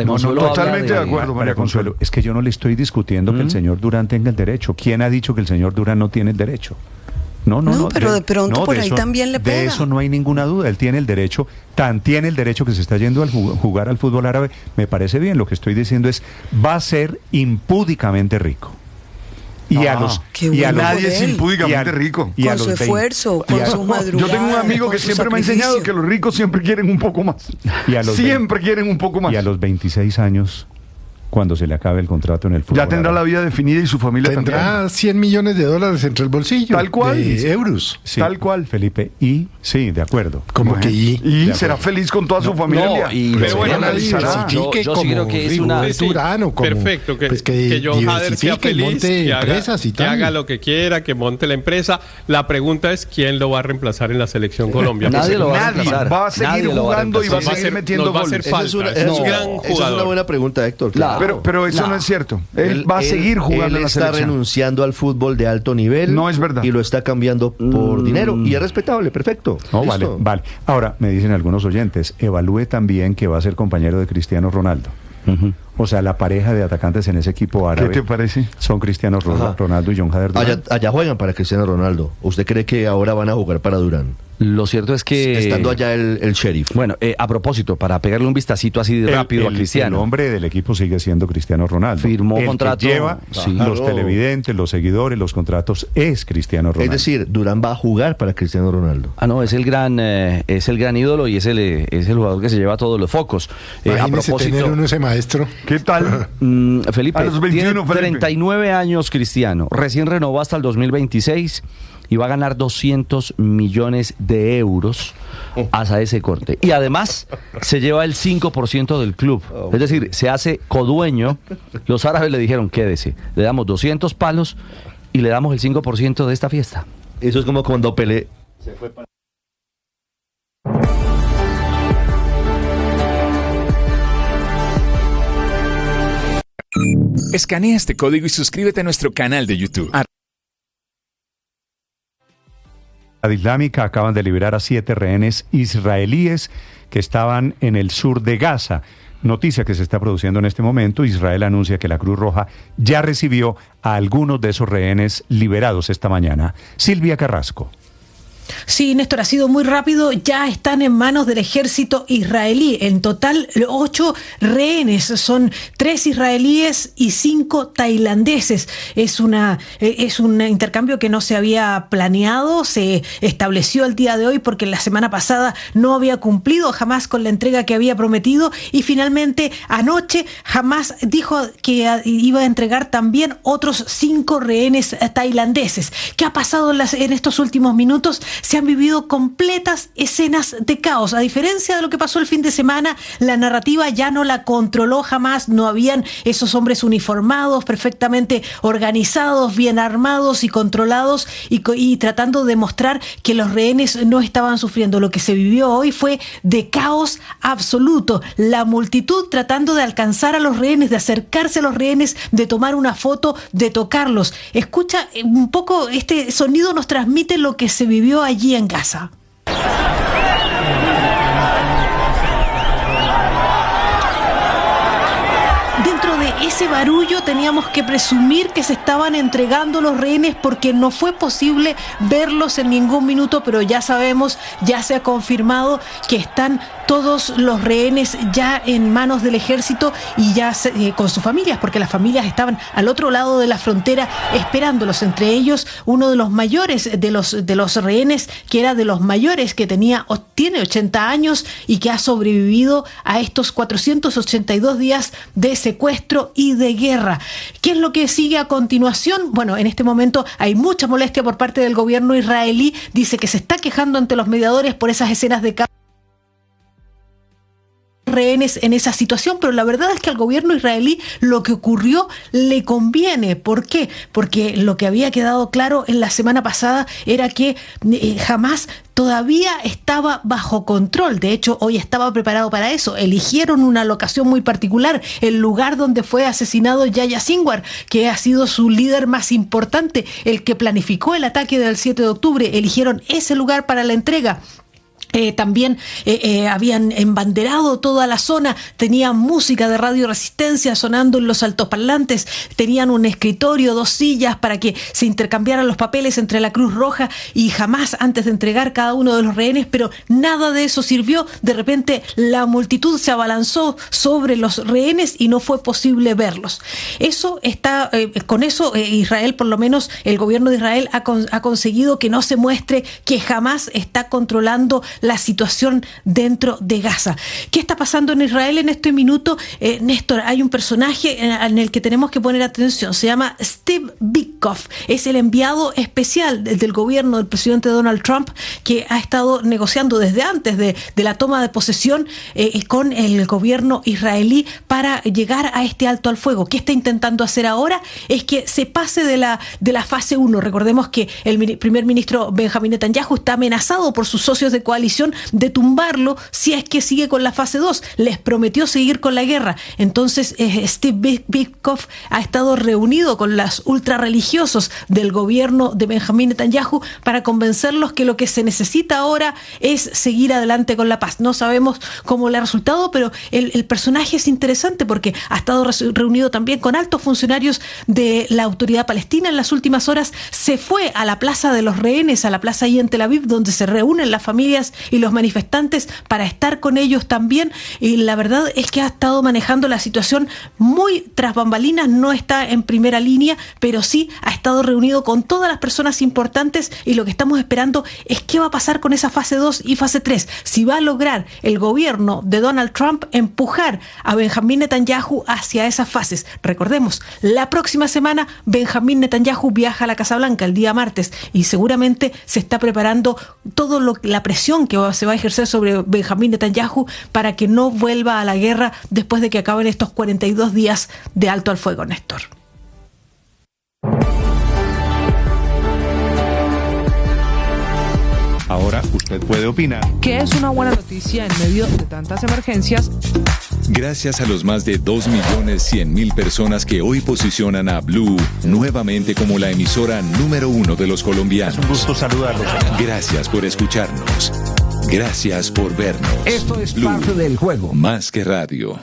Totalmente de acuerdo, María Consuelo. Es que yo no le estoy discutiendo que el señor Durán tenga el derecho. ¿Quién ha dicho que el señor Durán no tiene el derecho? No, pero de pronto por ahí también le pega. De eso no hay ninguna duda. Él tiene el derecho, tiene el derecho que se está yendo a jugar al fútbol árabe. Me parece bien. Lo que estoy diciendo es, va a ser impúdicamente rico. Y nadie es impúdicamente rico. Y con su esfuerzo, con sus madrugadas. Yo tengo un amigo que siempre me ha enseñado que los ricos siempre quieren un poco más. Siempre quieren un poco más. Y a los 26 años, cuando se le acabe el contrato en el fútbol. Ya tendrá la vida definida y su familia tendrá también. 100 millones de dólares entre el bolsillo. Tal cual. De euros. Sí, tal cual. Felipe. Y, sí, de acuerdo. Como que y será feliz con toda su familia. Pero bueno, yo sí creo que es una Durán, perfecto, que John Hader sea feliz, que haga lo que quiera, que monte la empresa. La pregunta es quién lo va a reemplazar en la selección Colombia. Nadie lo va a reemplazar. Va a seguir jugando y va a seguir metiendo goles. Es un gran jugador. Esa es una buena pregunta, Héctor. Claro. Pero eso no es cierto. Él va a seguir jugando en la selección. Él está renunciando al fútbol de alto nivel. No es verdad. Y lo está cambiando por dinero. Y es respetable, perfecto. No, vale. Ahora, me dicen algunos oyentes, evalúe también que va a ser compañero de Cristiano Ronaldo. O sea, la pareja de atacantes en ese equipo árabe. ¿Qué te parece? Son Cristiano Ronaldo y John Hader Durán. Allá juegan para Cristiano Ronaldo. ¿Usted cree que ahora van a jugar para Durán? Lo cierto es que... Estando allá el sheriff. Bueno, a propósito, para pegarle un vistacito así de rápido a Cristiano. El hombre del equipo sigue siendo Cristiano Ronaldo. Firmó contrato. Que lleva los televidentes, los seguidores, los contratos, es Cristiano Ronaldo. Es decir, Durán va a jugar para Cristiano Ronaldo. No, es el gran ídolo y es el jugador que se lleva todos los focos. A propósito, tener uno ese maestro. ¿Qué tal? Felipe, a los 21, tiene 39 años Cristiano. Recién renovó hasta el 2026. Y va a ganar 200 millones de euros hasta ese corte. Y además se lleva el 5% del club. Es decir, se hace codueño. Los árabes le dijeron, quédese. Le damos 200 palos y le damos el 5% de esta fiesta. Eso es como cuando Pelé se fue para... Escanea este código y suscríbete a nuestro canal de YouTube. La Islámica acaban de liberar a 7 rehenes israelíes que estaban en el sur de Gaza. Noticia que se está produciendo en este momento. Israel anuncia que la Cruz Roja ya recibió a algunos de esos rehenes liberados esta mañana. Silvia Carrasco. Sí, Néstor, ha sido muy rápido. Ya están en manos del ejército israelí. En total, 8 rehenes. Son 3 israelíes y 5 tailandeses. Es un intercambio que no se había planeado. Se estableció el día de hoy porque la semana pasada no había cumplido Hamás con la entrega que había prometido. Y finalmente, anoche, Hamás dijo que iba a entregar también otros 5 rehenes tailandeses. ¿Qué ha pasado en estos últimos minutos? Se han vivido completas escenas de caos. A diferencia de lo que pasó el fin de semana, la narrativa ya no la controló Hamás. No habían esos hombres uniformados, perfectamente organizados, bien armados y controlados y tratando de mostrar que los rehenes no estaban sufriendo. Lo que se vivió hoy fue de caos absoluto. La multitud tratando de alcanzar a los rehenes, de acercarse a los rehenes, de tomar una foto, de tocarlos. Escucha un poco, este sonido nos transmite lo que se vivió allí en Gaza. Dentro de ese barullo teníamos que presumir que se estaban entregando los rehenes porque no fue posible verlos en ningún minuto, pero ya sabemos, ya se ha confirmado que están todos los rehenes ya en manos del ejército y ya con sus familias, porque las familias estaban al otro lado de la frontera esperándolos. Entre ellos, uno de los mayores de los rehenes, que era de los mayores, que tiene 80 años y que ha sobrevivido a estos 482 días de secuestro y de guerra. ¿Qué es lo que sigue a continuación? Bueno, en este momento hay mucha molestia por parte del gobierno israelí. Dice que se está quejando ante los mediadores por esas escenas de caos, rehenes en esa situación, pero la verdad es que al gobierno israelí lo que ocurrió le conviene. ¿Por qué? Porque lo que había quedado claro en la semana pasada era que Hamás todavía estaba bajo control. De hecho, hoy estaba preparado para eso. Eligieron una locación muy particular, el lugar donde fue asesinado Yahya Sinwar, que ha sido su líder más importante, el que planificó el ataque del 7 de octubre. Eligieron ese lugar para la entrega. También habían embanderado toda la zona, tenían música de Radio Resistencia sonando en los altoparlantes, tenían un escritorio, 2 sillas para que se intercambiaran los papeles entre la Cruz Roja y Hamás antes de entregar cada uno de los rehenes, pero nada de eso sirvió. De repente la multitud se abalanzó sobre los rehenes y no fue posible verlos. Con eso Israel, por lo menos el gobierno de Israel ha conseguido que no se muestre que Hamás está controlando la situación dentro de Gaza. ¿Qué está pasando en Israel en este minuto? Néstor, hay un personaje en el que tenemos que poner atención. Se llama Steve Witkoff. Es el enviado especial del gobierno del presidente Donald Trump, que ha estado negociando desde antes de la toma de posesión con el gobierno israelí para llegar a este alto al fuego. ¿Qué está intentando hacer ahora? Es que se pase de la fase 1. Recordemos que el primer ministro Benjamín Netanyahu está amenazado por sus socios de coalición de tumbarlo si es que sigue con la fase 2. Les prometió seguir con la guerra. Entonces Steve Witkoff ha estado reunido con los ultrarreligiosos del gobierno de Benjamín Netanyahu para convencerlos que lo que se necesita ahora es seguir adelante con la paz. No sabemos cómo le ha resultado, pero el personaje es interesante porque ha estado reunido también con altos funcionarios de la autoridad palestina en las últimas horas. Se fue a la plaza de los rehenes, a la plaza ahí en Tel Aviv, donde se reúnen las familias y los manifestantes para estar con ellos también, y la verdad es que ha estado manejando la situación muy tras bambalinas. No está en primera línea, pero sí ha estado reunido con todas las personas importantes, y lo que estamos esperando es qué va a pasar con esa fase 2 y fase 3, si va a lograr el gobierno de Donald Trump empujar a Benjamín Netanyahu hacia esas fases. Recordemos, la próxima semana Benjamín Netanyahu viaja a la Casa Blanca el día martes, y seguramente se está preparando la presión que se va a ejercer sobre Benjamín Netanyahu para que no vuelva a la guerra después de que acaben estos 42 días de alto al fuego, Néstor. Ahora usted puede opinar. ¿Qué es una buena noticia en medio de tantas emergencias? Gracias a los más de 2.100.000 personas que hoy posicionan a Blue nuevamente como la emisora número 1 de los colombianos. Es un gusto saludarlos. Gracias por escucharnos. Gracias por vernos. Esto es Blue, parte del juego. Más que radio.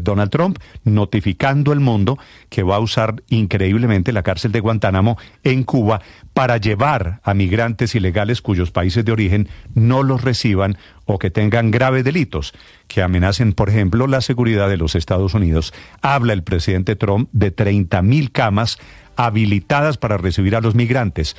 Donald Trump notificando al mundo que va a usar increíblemente la cárcel de Guantánamo en Cuba para llevar a migrantes ilegales cuyos países de origen no los reciban o que tengan graves delitos que amenacen, por ejemplo, la seguridad de los Estados Unidos. Habla el presidente Trump de 30.000 camas habilitadas para recibir a los migrantes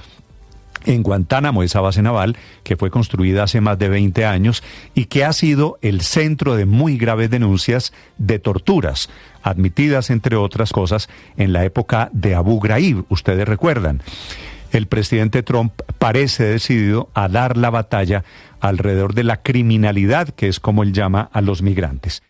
en Guantánamo, esa base naval que fue construida hace más de 20 años y que ha sido el centro de muy graves denuncias de torturas, admitidas, entre otras cosas, en la época de Abu Ghraib, ustedes recuerdan. El presidente Trump parece decidido a dar la batalla alrededor de la criminalidad, que es como él llama a los migrantes.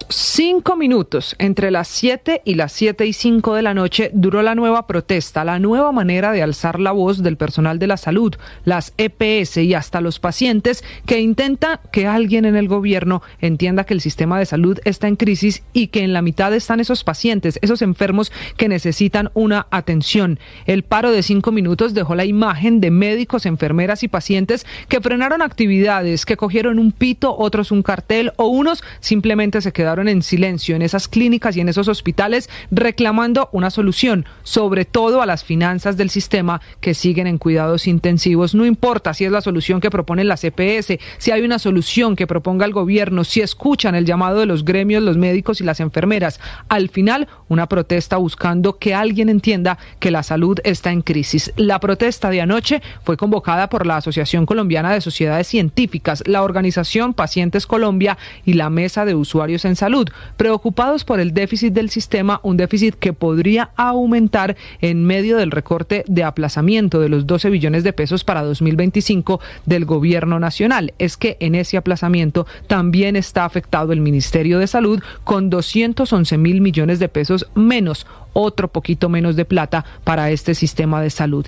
Cinco minutos entre las 7 y las 7:05 de la noche duró la nueva protesta, la nueva manera de alzar la voz del personal de la salud, las EPS y hasta los pacientes, que intenta que alguien en el gobierno entienda que el sistema de salud está en crisis y que en la mitad están esos pacientes, esos enfermos que necesitan una atención. El paro de 5 minutos dejó la imagen de médicos, enfermeras y pacientes que frenaron actividades, que cogieron un pito, otros un cartel o unos simplemente se quedaron en silencio en esas clínicas y en esos hospitales reclamando una solución, sobre todo a las finanzas del sistema que siguen en cuidados intensivos. No importa si es la solución que proponen las EPS, si hay una solución que proponga el gobierno, si escuchan el llamado de los gremios, los médicos y las enfermeras. Al final, una protesta buscando que alguien entienda que la salud está en crisis. La protesta de anoche fue convocada por la Asociación Colombiana de Sociedades Científicas, la organización Pacientes Colombia y la Mesa de Usuarios en Salud, preocupados por el déficit del sistema, un déficit que podría aumentar en medio del recorte de aplazamiento de los 12 billones de pesos para 2025 del gobierno nacional. Es que en ese aplazamiento también está afectado el Ministerio de Salud con 211.000 millones de pesos menos, otro poquito menos de plata para este sistema de salud.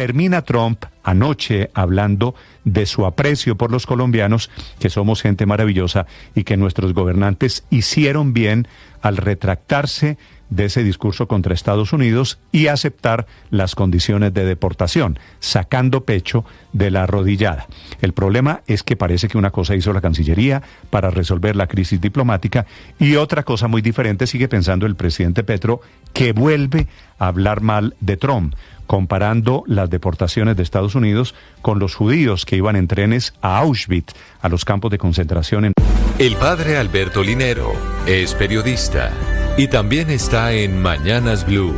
termina Trump anoche hablando de su aprecio por los colombianos, que somos gente maravillosa y que nuestros gobernantes hicieron bien al retractarse de ese discurso contra Estados Unidos y aceptar las condiciones de deportación, sacando pecho de la arrodillada. El problema es que parece que una cosa hizo la Cancillería para resolver la crisis diplomática y otra cosa muy diferente sigue pensando el presidente Petro, que vuelve a hablar mal de Trump, comparando las deportaciones de Estados Unidos con los judíos que iban en trenes a Auschwitz, a los campos de concentración. El padre Alberto Linero es periodista y también está en Mañanas Blue.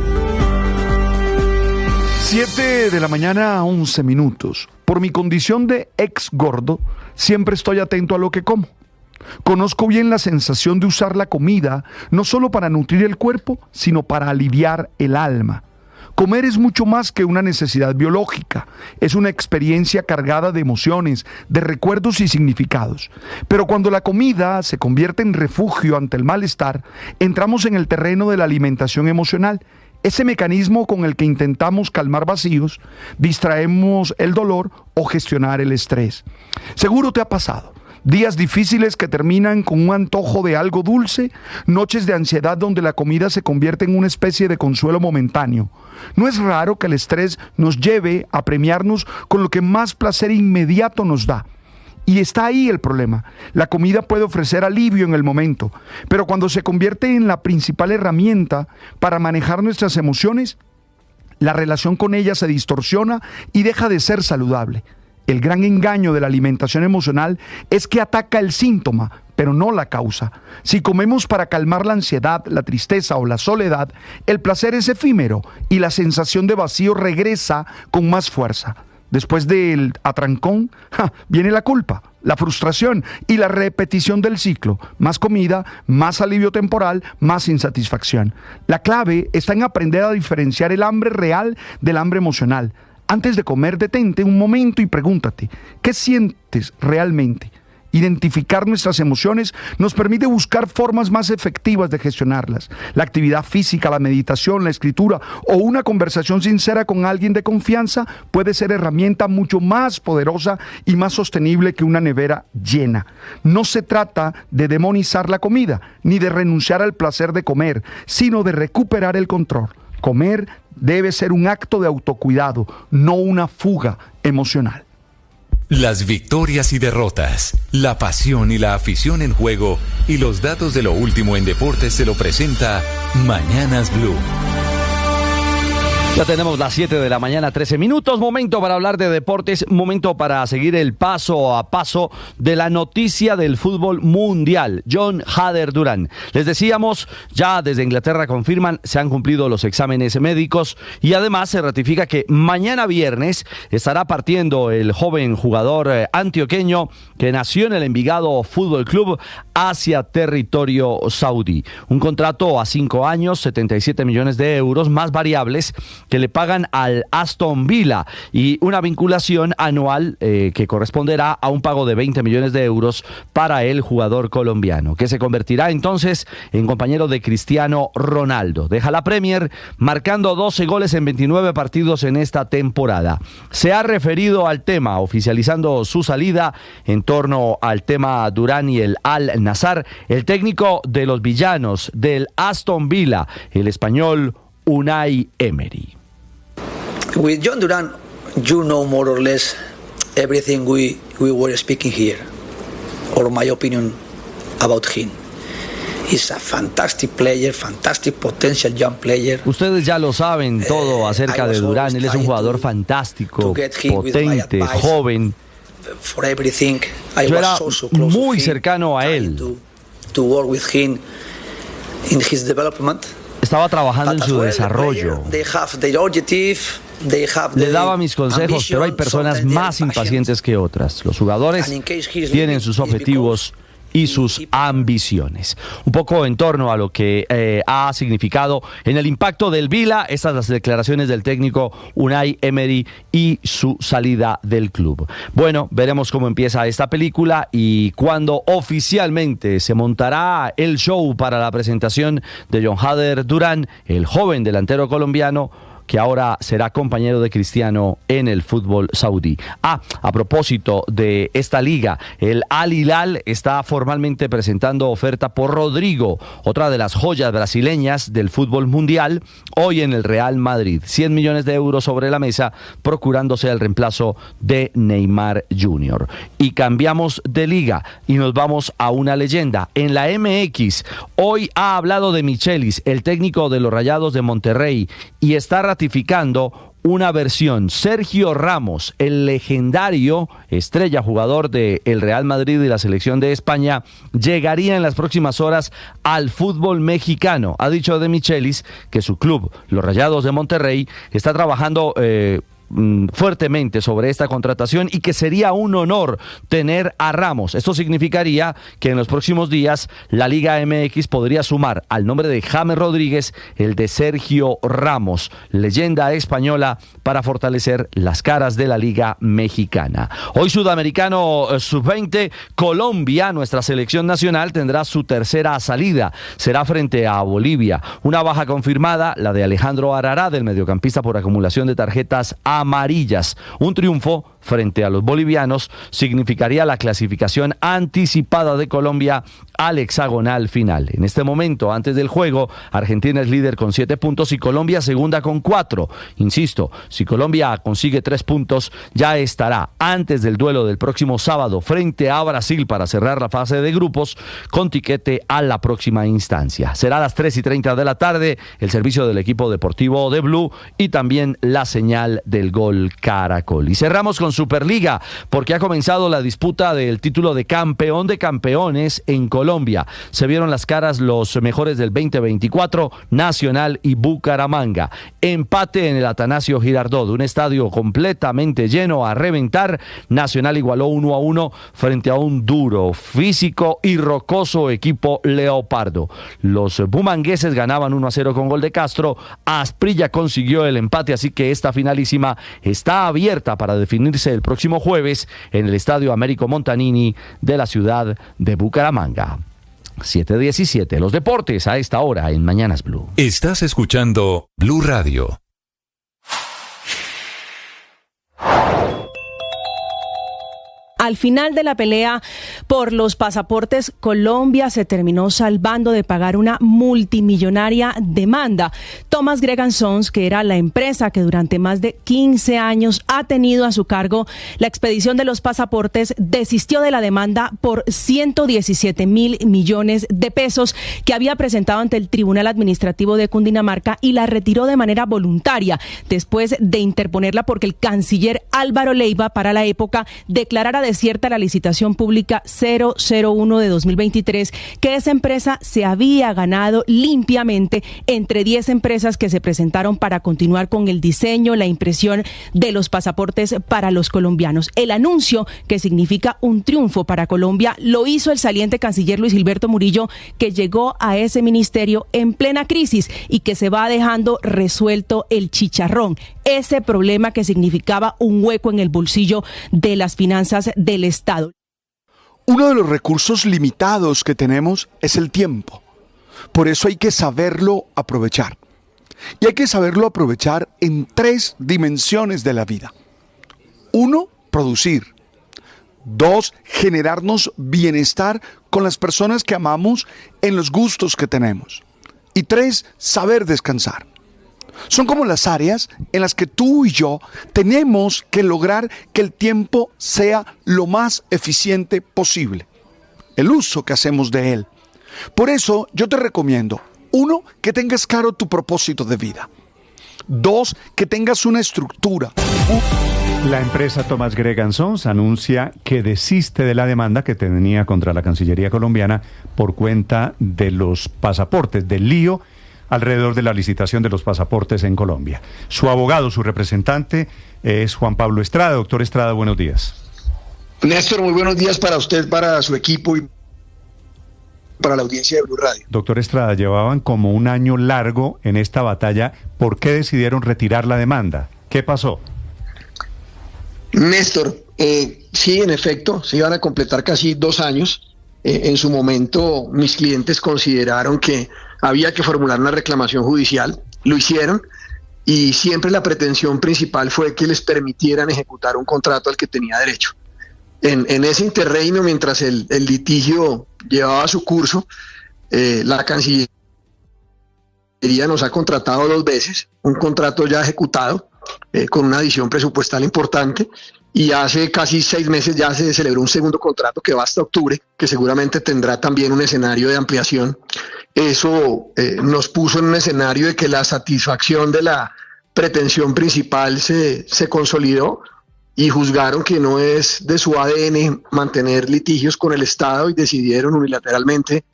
7 de la mañana, 11 minutos. Por mi condición de ex gordo, siempre estoy atento a lo que como. Conozco bien la sensación de usar la comida, no solo para nutrir el cuerpo, sino para aliviar el alma. Comer es mucho más que una necesidad biológica, es una experiencia cargada de emociones, de recuerdos y significados. Pero cuando la comida se convierte en refugio ante el malestar, entramos en el terreno de la alimentación emocional, ese mecanismo con el que intentamos calmar vacíos, distraemos el dolor o gestionar el estrés. Seguro te ha pasado. Días difíciles que terminan con un antojo de algo dulce, noches de ansiedad donde la comida se convierte en una especie de consuelo momentáneo. No es raro que el estrés nos lleve a premiarnos con lo que más placer inmediato nos da. Y está ahí el problema. La comida puede ofrecer alivio en el momento, pero cuando se convierte en la principal herramienta para manejar nuestras emociones, la relación con ella se distorsiona y deja de ser saludable. El gran engaño de la alimentación emocional es que ataca el síntoma, pero no la causa. Si comemos para calmar la ansiedad, la tristeza o la soledad, el placer es efímero y la sensación de vacío regresa con más fuerza. Después del atrancón, viene la culpa, la frustración y la repetición del ciclo. Más comida, más alivio temporal, más insatisfacción. La clave está en aprender a diferenciar el hambre real del hambre emocional. Antes de comer, detente un momento y pregúntate, ¿qué sientes realmente? Identificar nuestras emociones nos permite buscar formas más efectivas de gestionarlas. La actividad física, la meditación, la escritura o una conversación sincera con alguien de confianza puede ser herramienta mucho más poderosa y más sostenible que una nevera llena. No se trata de demonizar la comida, ni de renunciar al placer de comer, sino de recuperar el control. Comer debe ser un acto de autocuidado, no una fuga emocional. Las victorias y derrotas, la pasión y la afición en juego y los datos de lo último en deportes se lo presenta Mañanas Blue. Ya tenemos las 7 de la mañana, 13 minutos, momento para hablar de deportes, momento para seguir el paso a paso de la noticia del fútbol mundial, John Hader Durán. Les decíamos, ya desde Inglaterra confirman, se han cumplido los exámenes médicos y además se ratifica que mañana viernes estará partiendo el joven jugador antioqueño que nació en el Envigado Fútbol Club hacia territorio saudí. Un contrato a 5 años, 77 millones de euros, más variables que le pagan al Aston Villa y una vinculación anual que corresponderá a un pago de 20 millones de euros para el jugador colombiano, que se convertirá entonces en compañero de Cristiano Ronaldo. Deja la Premier marcando 12 goles en 29 partidos en esta temporada. Se ha referido al tema, oficializando su salida en torno al tema Durán y el Al Nassr, el técnico de los villanos del Aston Villa, el español Unai Emery. With John Durán, you know more or less everything we were speaking here, or my opinion about him. He's a fantastic player, fantastic potential young player. Ustedes ya lo saben todo acerca de Durán. Él es un jugador fantástico, potente, joven. For everything, Yo era muy cercano a él. To work with him in his development. Estaba trabajando en su desarrollo. Le daba mis consejos, pero hay personas más impacientes que otras. Los jugadores tienen sus objetivos y sus ambiciones. Un poco en torno a lo que ha significado en el impacto del Villa, estas las declaraciones del técnico Unai Emery y su salida del club. Bueno, veremos cómo empieza esta película y cuándo oficialmente se montará el show para la presentación de John Hader Durán, el joven delantero colombiano que ahora será compañero de Cristiano en el fútbol saudí. A propósito de esta liga, el Al Hilal está formalmente presentando oferta por Rodrigo, otra de las joyas brasileñas del fútbol mundial, hoy en el Real Madrid. 100 millones de euros sobre la mesa, procurándose el reemplazo de Neymar Jr. Y cambiamos de liga y nos vamos a una leyenda. En la MX, hoy ha hablado de Michelis, el técnico de los Rayados de Monterrey, y está ratificando una versión. Sergio Ramos, el legendario estrella jugador del Real Madrid y la selección de España, llegaría en las próximas horas al fútbol mexicano. Ha dicho de Michelis que su club, los Rayados de Monterrey, está trabajando fuertemente sobre esta contratación y que sería un honor tener a Ramos. Esto significaría que en los próximos días la Liga MX podría sumar al nombre de James Rodríguez el de Sergio Ramos, leyenda española, para fortalecer las caras de la Liga Mexicana. Hoy Sudamericano Sub-20, Colombia, nuestra selección nacional, tendrá su tercera salida. Será frente a Bolivia. Una baja confirmada, la de Alejandro Arará, del mediocampista por acumulación de tarjetas amarillas. Un triunfo frente a los bolivianos significaría la clasificación anticipada de Colombia al hexagonal final. En este momento, antes del juego, Argentina es líder con 7 puntos y Colombia segunda con 4. Insisto, si Colombia consigue 3 puntos, ya estará antes del duelo del próximo sábado frente a Brasil para cerrar la fase de grupos con tiquete a la próxima instancia. Será a las 3:30 de la tarde el servicio del equipo deportivo de Blue y también la señal del Gol Caracol. Y cerramos con Superliga, porque ha comenzado la disputa del título de campeón de campeones en Colombia. Se vieron las caras los mejores del 2024, Nacional y Bucaramanga. Empate en el Atanasio Girardot, un estadio completamente lleno a reventar. Nacional igualó 1-1 frente a un duro, físico y rocoso equipo leopardo. Los bumangueses ganaban 1-0 con gol de Castro. Asprilla consiguió el empate, así que esta finalísima está abierta para definirse el próximo jueves en el Estadio Américo Montanini de la ciudad de Bucaramanga. 7:17, los deportes a esta hora en Mañanas Blue. Estás escuchando Blue Radio. Al final de la pelea por los pasaportes, Colombia se terminó salvando de pagar una multimillonaria demanda. Thomas Gregan Sons, que era la empresa que durante más de 15 años ha tenido a su cargo la expedición de los pasaportes, desistió de la demanda por 117.000 millones de pesos que había presentado ante el Tribunal Administrativo de Cundinamarca y la retiró de manera voluntaria después de interponerla porque el canciller Álvaro Leiva, para la época, declarara desierta la licitación pública 001 de 2023, que esa empresa se había ganado limpiamente entre 10 empresas que se presentaron para continuar con el diseño, la impresión de los pasaportes para los colombianos. El anuncio, que significa un triunfo para Colombia, lo hizo el saliente canciller Luis Gilberto Murillo, que llegó a ese ministerio en plena crisis y que se va dejando resuelto el chicharrón, ese problema que significaba un hueco en el bolsillo de las finanzas del Estado. Uno de los recursos limitados que tenemos es el tiempo. Por eso hay que saberlo aprovechar. Y hay que saberlo aprovechar en 3 dimensiones de la vida. 1, producir. 2, generarnos bienestar con las personas que amamos en los gustos que tenemos. Y 3, saber descansar. Son como las áreas en las que tú y yo tenemos que lograr que el tiempo sea lo más eficiente posible. El uso que hacemos de él. Por eso yo te recomiendo, 1, que tengas claro tu propósito de vida. 2, que tengas una estructura. La empresa Thomas Gregan Sons anuncia que desiste de la demanda que tenía contra la Cancillería colombiana por cuenta de los pasaportes, del lío alrededor de la licitación de los pasaportes en Colombia. Su abogado, su representante, es Juan Pablo Estrada. Doctor Estrada, buenos días. Néstor, muy buenos días para usted, para su equipo y para la audiencia de Blue Radio. Doctor Estrada, llevaban como un año largo en esta batalla. ¿Por qué decidieron retirar la demanda? ¿Qué pasó? Néstor, sí, en efecto, se iban a completar casi 2 años. En su momento, mis clientes consideraron que había que formular una reclamación judicial, lo hicieron, y siempre la pretensión principal fue que les permitieran ejecutar un contrato al que tenía derecho. En ese interreino, mientras el litigio llevaba su curso, la Cancillería nos ha contratado 2 veces, un contrato ya ejecutado, con una adición presupuestal importante, y hace casi 6 meses ya se celebró un segundo contrato que va hasta octubre, que seguramente tendrá también un escenario de ampliación. Eso nos puso en un escenario de que la satisfacción de la pretensión principal se consolidó, y juzgaron que no es de su ADN mantener litigios con el Estado y decidieron unilateralmente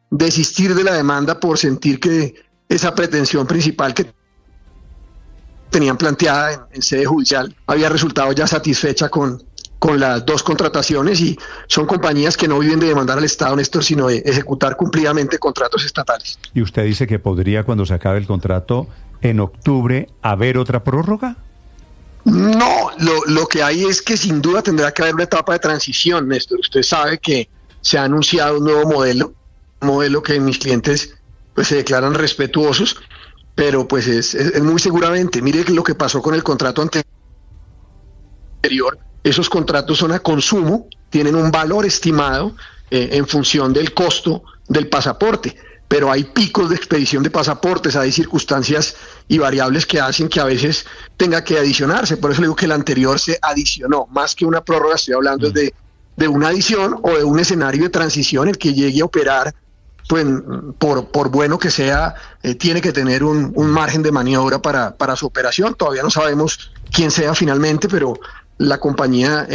desistir de la demanda por sentir que esa pretensión principal que tenían planteada en sede judicial había resultado ya satisfecha con las 2 contrataciones, y son compañías que no viven de demandar al Estado, Néstor, sino de ejecutar cumplidamente contratos estatales. ¿Y usted dice que podría, cuando se acabe el contrato en octubre, haber otra prórroga? No, lo que hay es que sin duda tendrá que haber una etapa de transición, Néstor. Usted sabe que se ha anunciado un nuevo modelo que mis clientes pues se declaran respetuosos, pero pues es muy seguramente. Mire lo que pasó con el contrato anterior. Esos contratos son a consumo, tienen un valor estimado en función del costo del pasaporte, pero hay picos de expedición de pasaportes, hay circunstancias y variables que hacen que a veces tenga que adicionarse. Por eso le digo que el anterior se adicionó, más que una prórroga, estoy hablando de una adición o de un escenario de transición. El que llegue a operar, pues por bueno que sea, tiene que tener un margen de maniobra para su operación. Todavía no sabemos quién sea finalmente, pero la compañía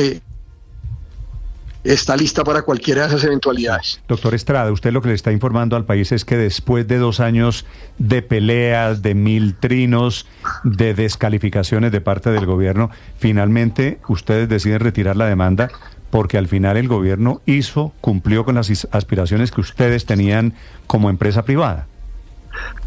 está lista para cualquiera de esas eventualidades. Doctor Estrada, usted lo que le está informando al país es que después de 2 años de peleas, de 1000 trinos, de descalificaciones de parte del gobierno, finalmente ustedes deciden retirar la demanda, porque al final el gobierno cumplió con las aspiraciones que ustedes tenían como empresa privada.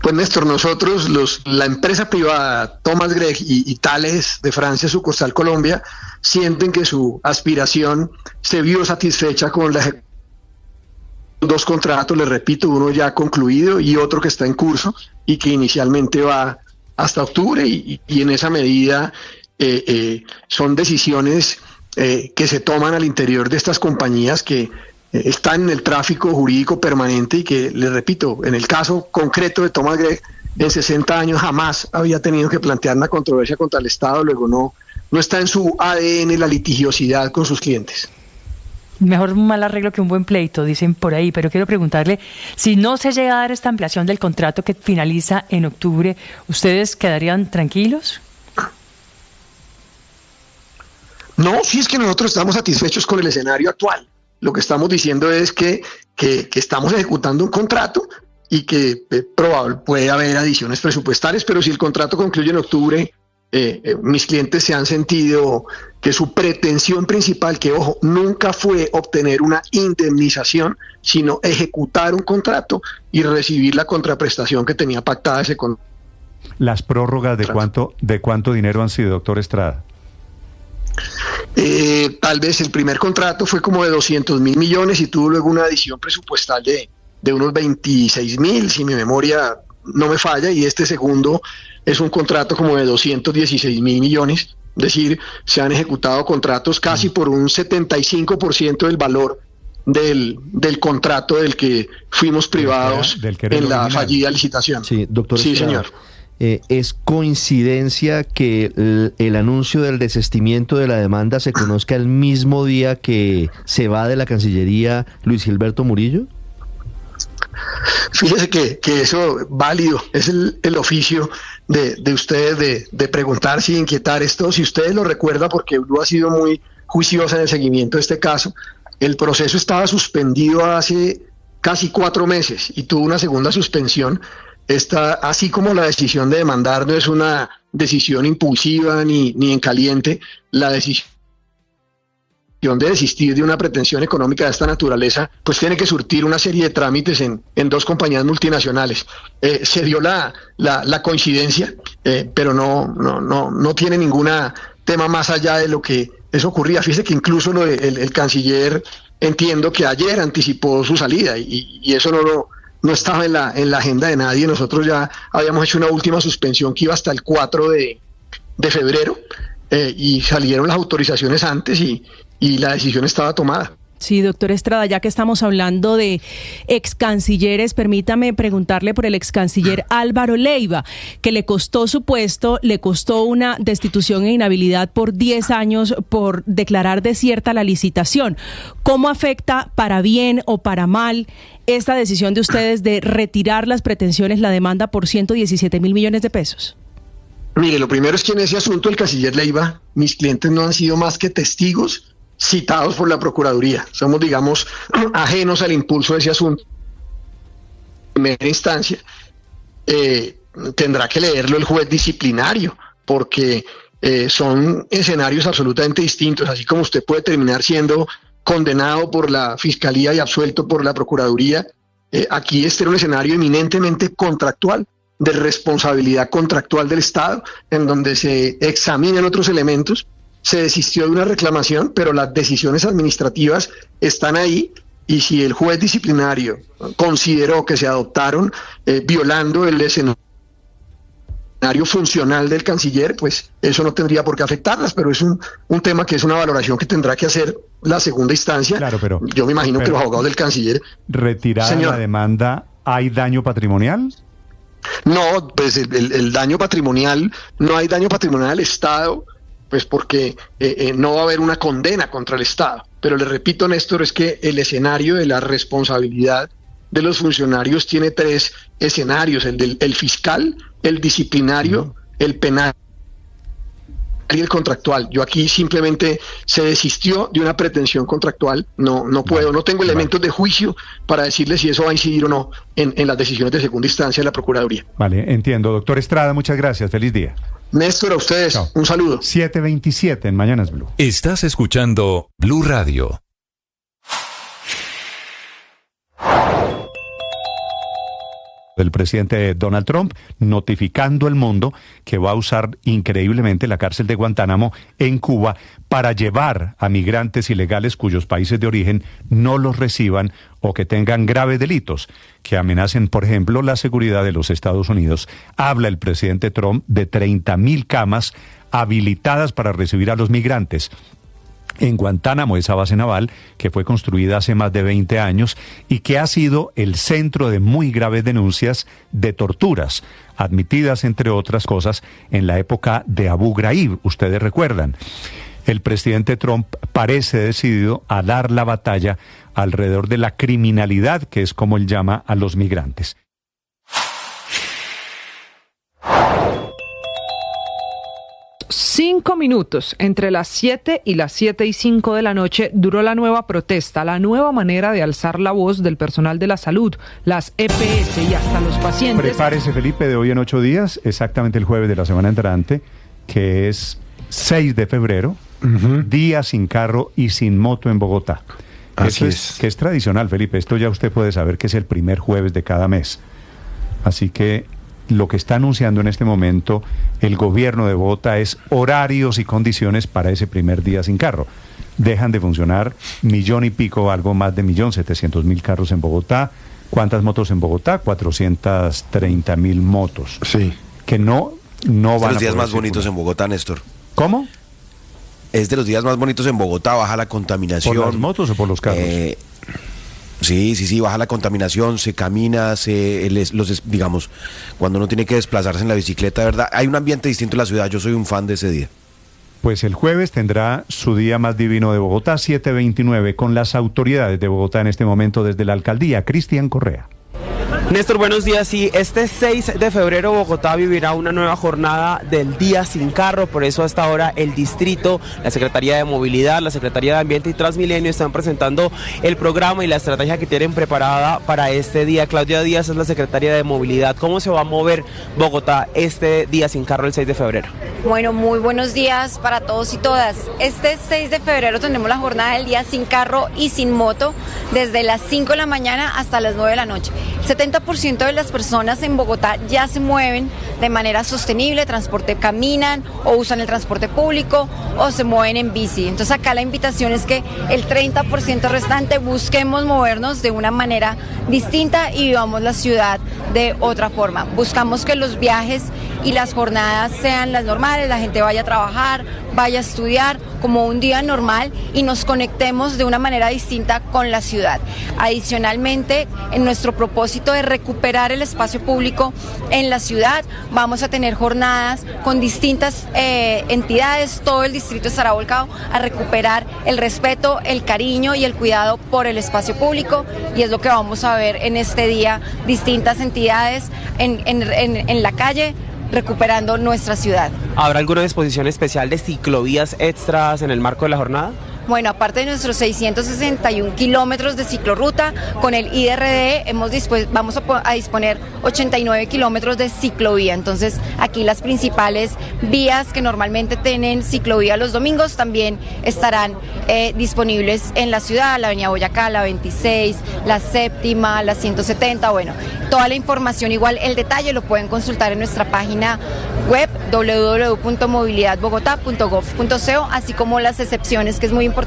Pues Néstor, nosotros, la empresa privada Thomas Gregg y Thales de Francia, sucursal Colombia, sienten que su aspiración se vio satisfecha con la ejecución de 2 contratos, les repito, uno ya concluido y otro que está en curso y que inicialmente va hasta octubre, y en esa medida son decisiones que se toman al interior de estas compañías que están en el tráfico jurídico permanente, y que, les repito, en el caso concreto de Thomas Gregg, en 60 años jamás había tenido que plantear una controversia contra el Estado. Luego no está en su ADN la litigiosidad con sus clientes. Mejor un mal arreglo que un buen pleito, dicen por ahí, pero quiero preguntarle, si no se llega a dar esta ampliación del contrato que finaliza en octubre, ¿ustedes quedarían tranquilos? No, sí, es que nosotros estamos satisfechos con el escenario actual. Lo que estamos diciendo es que estamos ejecutando un contrato y que puede haber adiciones presupuestarias, pero si el contrato concluye en octubre, mis clientes se han sentido que su pretensión principal, que ojo, nunca fue obtener una indemnización, sino ejecutar un contrato y recibir la contraprestación que tenía pactada ese contrato. ¿Las prórrogas de cuánto dinero han sido, doctor Estrada? Tal vez el primer contrato fue como de 200.000 millones y tuvo luego una adición presupuestal de unos 26.000, si mi memoria no me falla, y este segundo es un contrato como de 216.000 millones, es decir, se han ejecutado contratos casi por un 75% del valor del contrato del que fuimos privados en la fallida licitación. Sí, doctor. Sí, señor. ¿Es coincidencia que el anuncio del desistimiento de la demanda se conozca el mismo día que se va de la Cancillería Luis Gilberto Murillo? Fíjese que eso válido, es el oficio de ustedes de preguntarse y inquietar esto. Si ustedes lo recuerdan, porque Blue ha sido muy juiciosa en el seguimiento de este caso, el proceso estaba suspendido hace casi 4 meses y tuvo una segunda suspensión. Así como la decisión de demandar no es una decisión impulsiva ni en caliente, la decisión de desistir de una pretensión económica de esta naturaleza, pues tiene que surtir una serie de trámites en 2 compañías multinacionales. Se dio la coincidencia, pero no tiene ningún tema más allá de lo que eso ocurría. Fíjese que incluso el canciller, entiendo que ayer anticipó su salida, y eso no estaba en la agenda de nadie. Nosotros ya habíamos hecho una última suspensión que iba hasta el 4 de febrero y salieron las autorizaciones antes y la decisión estaba tomada. Sí, doctor Estrada, ya que estamos hablando de ex cancilleres, permítame preguntarle por el ex canciller Álvaro Leiva, que le costó su puesto, le costó una destitución e inhabilidad por 10 años por declarar desierta la licitación. ¿Cómo afecta, para bien o para mal, esta decisión de ustedes de retirar las pretensiones, la demanda por 117.000 millones de pesos? Mire, lo primero es que en ese asunto el canciller Leiva, mis clientes no han sido más que testigos citados por la Procuraduría. Somos, digamos, ajenos al impulso de ese asunto. En primera instancia, tendrá que leerlo el juez disciplinario, porque son escenarios absolutamente distintos. Así como usted puede terminar siendo condenado por la Fiscalía y absuelto por la Procuraduría, aquí este era un escenario eminentemente contractual, de responsabilidad contractual del Estado, en donde se examinan otros elementos. Se desistió de una reclamación, pero las decisiones administrativas están ahí, y si el juez disciplinario consideró que se adoptaron violando el escenario funcional del canciller, pues eso no tendría por qué afectarlas, pero es un tema que es una valoración que tendrá que hacer la segunda instancia. Claro, pero yo me imagino que los abogados del canciller... ¿Retirada la demanda, hay daño patrimonial? No, pues el daño patrimonial, no hay daño patrimonial al Estado, pues porque no va a haber una condena contra el Estado. Pero le repito, Néstor, es que el escenario de la responsabilidad de los funcionarios tiene 3 escenarios: el fiscal, el disciplinario, el penal y el contractual. Yo aquí simplemente se desistió de una pretensión contractual. No puedo, no tengo elementos de juicio para decirle si eso va a incidir o no en las decisiones de segunda instancia de la Procuraduría. Vale, entiendo. Doctor Estrada, muchas gracias. Feliz día. Néstor, a ustedes, chao. Un saludo. 7:27 en Mañanas Blue. Estás escuchando Blue Radio. Del presidente Donald Trump, notificando al mundo que va a usar increíblemente la cárcel de Guantánamo en Cuba para llevar a migrantes ilegales cuyos países de origen no los reciban o que tengan graves delitos, que amenacen, por ejemplo, la seguridad de los Estados Unidos. Habla el presidente Trump de 30.000 camas habilitadas para recibir a los migrantes en Guantánamo, esa base naval que fue construida hace más de 20 años y que ha sido el centro de muy graves denuncias de torturas, admitidas, entre otras cosas, en la época de Abu Ghraib, ustedes recuerdan. El presidente Trump parece decidido a dar la batalla alrededor de la criminalidad, que es como él llama a los migrantes. Cinco minutos entre las 7 y las 7:05 de la noche duró la nueva protesta, la nueva manera de alzar la voz del personal de la salud, las EPS y hasta los pacientes. Prepárese, Felipe, de hoy en 8 días, exactamente el jueves de la semana entrante, que es 6 de febrero, día sin carro y sin moto en Bogotá. Así es. Que es tradicional, Felipe, esto ya usted puede saber que es el primer jueves de cada mes. Así que lo que está anunciando en este momento el gobierno de Bogotá es horarios y condiciones para ese primer día sin carro. Dejan de funcionar 1 millón y pico, algo más de 1.700.000 carros en Bogotá. ¿Cuántas motos en Bogotá? 430.000 motos. Sí. Que no van a... Es de los días más bonitos en Bogotá, Néstor. ¿Cómo? Es de los días más bonitos en Bogotá, baja la contaminación. ¿Por las motos o por los carros? Sí, baja la contaminación, se camina, digamos, cuando uno tiene que desplazarse en la bicicleta, ¿verdad? Hay un ambiente distinto en la ciudad, yo soy un fan de ese día. Pues el jueves tendrá su día más divino de Bogotá, 7:29, con las autoridades de Bogotá en este momento desde la alcaldía. Cristian Correa. Néstor, buenos días. Sí, este 6 de febrero Bogotá vivirá una nueva jornada del día sin carro, por eso hasta ahora el distrito, la Secretaría de Movilidad, la Secretaría de Ambiente y Transmilenio están presentando el programa y la estrategia que tienen preparada para este día. Claudia Díaz es la Secretaria de Movilidad. ¿Cómo se va a mover Bogotá este día sin carro el 6 de febrero? Bueno, muy buenos días para todos y todas. Este 6 de febrero tendremos la jornada del día sin carro y sin moto desde las 5 de la mañana hasta las 9 de la noche. El 70% de las personas en Bogotá ya se mueven de manera sostenible, caminan o usan el transporte público o se mueven en bici. Entonces acá la invitación es que el 30% restante busquemos movernos de una manera distinta y vivamos la ciudad de otra forma. Buscamos que los viajes y las jornadas sean las normales, la gente vaya a trabajar, vaya a estudiar como un día normal y nos conectemos de una manera distinta con la ciudad. Adicionalmente, en nuestro propósito de recuperar el espacio público en la ciudad, vamos a tener jornadas con distintas entidades, todo el distrito estará volcado a recuperar el respeto, el cariño y el cuidado por el espacio público, y es lo que vamos a ver en este día, distintas entidades en la calle, recuperando nuestra ciudad. ¿Habrá alguna disposición especial de ciclovías extras en el marco de la jornada? Bueno, aparte de nuestros 661 kilómetros de ciclorruta, con el IRD vamos a disponer 89 kilómetros de ciclovía. Entonces, aquí las principales vías que normalmente tienen ciclovía los domingos también estarán disponibles en la ciudad, la avenida Boyacá, la 26, la séptima, la 170, bueno, toda la información, igual el detalle lo pueden consultar en nuestra página web www.movilidadbogotá.gov.co, así como las excepciones, que es muy importante,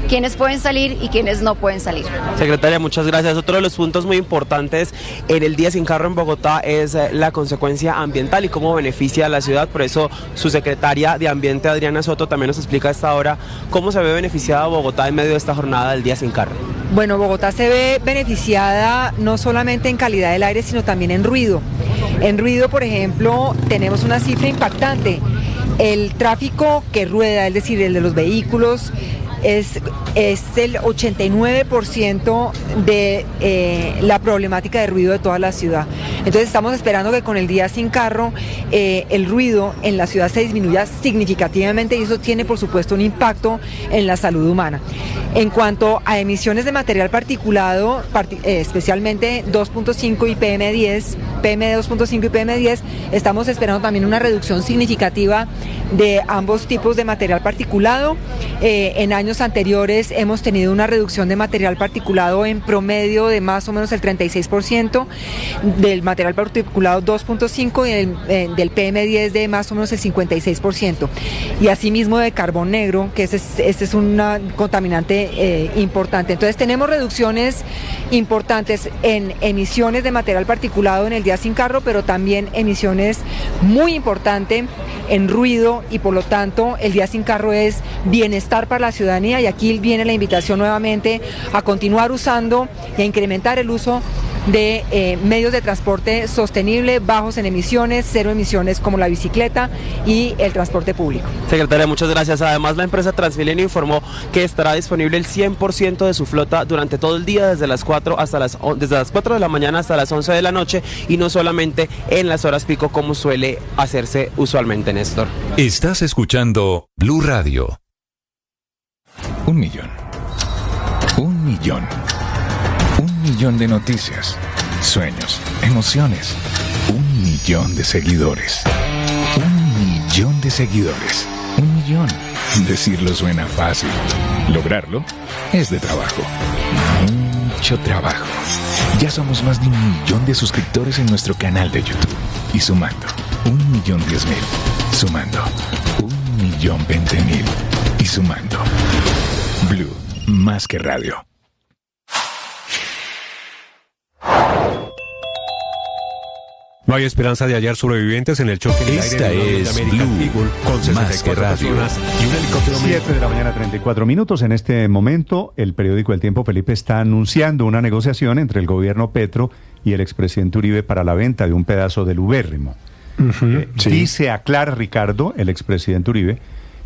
quiénes pueden salir y quiénes no pueden salir. Secretaria, muchas gracias. Otro de los puntos muy importantes en el Día Sin Carro en Bogotá es la consecuencia ambiental y cómo beneficia a la ciudad. Por eso su secretaria de Ambiente, Adriana Soto, también nos explica a esta hora cómo se ve beneficiada Bogotá en medio de esta jornada del Día Sin Carro. Bueno, Bogotá se ve beneficiada no solamente en calidad del aire, sino también en ruido. En ruido, por ejemplo, tenemos una cifra impactante. El tráfico que rueda, es decir, el de los vehículos, es el 89% de la problemática de ruido de toda la ciudad. Entonces estamos esperando que con el Día Sin Carro el ruido en la ciudad se disminuya significativamente, y eso tiene por supuesto un impacto en la salud humana. En cuanto a emisiones de material particulado, especialmente 2.5 y PM10, PM2.5 y PM10, estamos esperando también una reducción significativa de ambos tipos de material particulado. En años anteriores hemos tenido una reducción de material particulado en promedio de más o menos el 36%, del material particulado 2.5 y del PM10 de más o menos el 56%. Y asimismo de carbón negro, que este es un contaminante importante. Entonces tenemos reducciones importantes en emisiones de material particulado en el Día Sin Carro, pero también emisiones muy importantes en ruido, y por lo tanto el Día Sin Carro es bienestar para la ciudadanía, y aquí viene la invitación nuevamente a continuar usando y a incrementar el uso de medios de transporte sostenible, bajos en emisiones, cero emisiones, como la bicicleta y el transporte público. Secretaria, muchas gracias. Además, la empresa Transmilenio informó que estará disponible el 100% de su flota durante todo el día, desde las 4 de la mañana hasta las 11 de la noche, y no solamente en las horas pico como suele hacerse usualmente, Néstor. Estás escuchando Blue Radio. 1 millón. 1 millón. 1 millón de noticias, sueños, emociones. 1 millón de seguidores. 1 millón de seguidores. 1 millón. Decirlo suena fácil. Lograrlo es de trabajo. Mucho trabajo. Ya somos más de 1 millón de suscriptores en nuestro canal de YouTube. Y sumando, 1.010.000. Sumando, 1.020.000. Y sumando. Blue, más que radio. No hay esperanza de hallar sobrevivientes en el choque del Esta aire es de American Blue, Eagle, con 64 personas y un helicóptero. 7 de la mañana, 34 minutos. En este momento, el periódico El Tiempo, Felipe, está anunciando una negociación entre el gobierno Petro y el expresidente Uribe para la venta de un pedazo del ubérrimo. Sí. Dice, aclara Ricardo, el expresidente Uribe,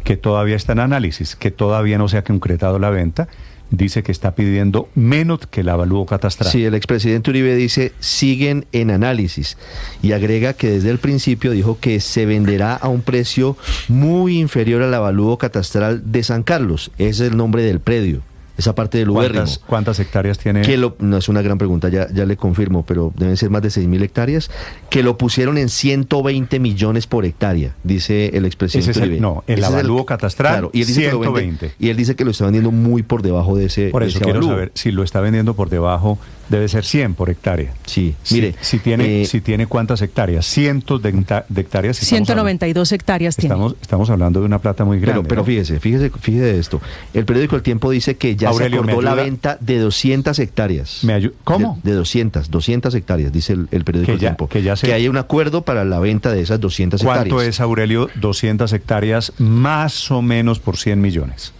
que todavía está en análisis, que todavía no se ha concretado la venta. Dice que está pidiendo menos que el avalúo catastral. Sí, el expresidente Uribe dice, siguen en análisis, y agrega que desde el principio dijo que se venderá a un precio muy inferior al avalúo catastral de San Carlos. Ese es el nombre del predio, esa parte del ubérrimo. ¿Cuántas hectáreas tiene? No es una gran pregunta, ya le confirmo, pero deben ser más de 6.000 hectáreas, que lo pusieron en 120 millones por hectárea, dice el expresidente Uribe. El avalúo catastral, claro, y él dice 120. Y él dice que lo está vendiendo muy por debajo de ese Por eso quiero saber si lo está vendiendo por debajo Debe ser 100 por hectárea. Sí, mire. Si tiene ¿cuántas hectáreas? Cientos de hectáreas. 192 hectáreas tiene. Estamos hablando de una plata muy grande. Pero fíjese esto. El periódico El Tiempo dice que ya Aurelio, se acordó la venta de 200 hectáreas. ¿Cómo? De 200 hectáreas, dice el periódico El Tiempo. Que hay un acuerdo para la venta de esas 200 hectáreas. ¿Cuánto es, Aurelio, 200 hectáreas más o menos por 100 millones?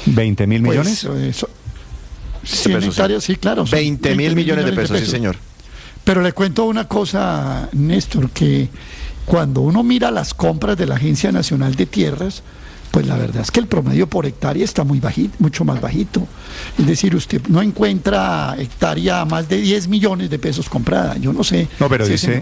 ¿20 mil millones? 100 hectáreas, sí, claro. 20.000 millones de pesos, sí, señor. Pero le cuento una cosa, Néstor, que cuando uno mira las compras de la Agencia Nacional de Tierras, pues la verdad es que el promedio por hectárea está muy bajito, mucho más bajito. Es decir, usted no encuentra hectárea a más de 10 millones de pesos comprada. Yo no sé. No, pero dice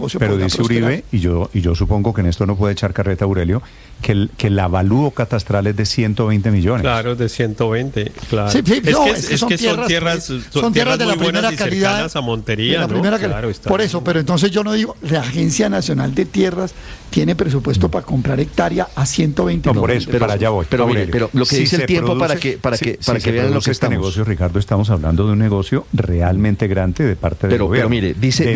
Uribe, y yo supongo que en esto no puede echar carreta Aurelio, que el avalúo catastral es de 120 millones. Claro, de 120, claro. Sí, son tierras de la primera calidad. A Montería, ¿no? Claro, por eso, pero entonces yo no digo, la Agencia Nacional de Tierras tiene presupuesto para comprar hectárea a 120 millones. No, por eso, para allá voy. Pero lo que dice el Tiempo para que vean lo que estamos. Negocio, Ricardo, estamos hablando de un negocio realmente grande de parte del gobierno. Pero mire, dice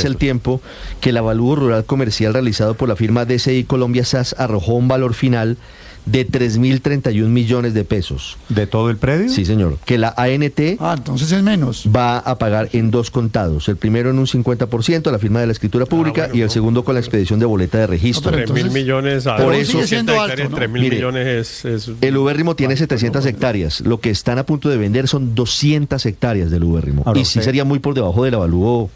el Tiempo que el avalúo rural comercial realizado por la firma DCI Colombia SAS arrojó un valor final de 3.031 millones de pesos. ¿De todo el predio? Sí, señor. Que la ANT entonces es menos. Va a pagar en 2 contados. El primero en un 50%, la firma de la escritura pública, y el segundo con la expedición de boleta de registro. 3.000 millones. Por eso sigue siendo alto, ¿no? 3.000 millones es... El ubérrimo tiene 700 hectáreas. Lo que están a punto de vender son 200 hectáreas del ubérrimo. Y sí sería muy por debajo del avalúo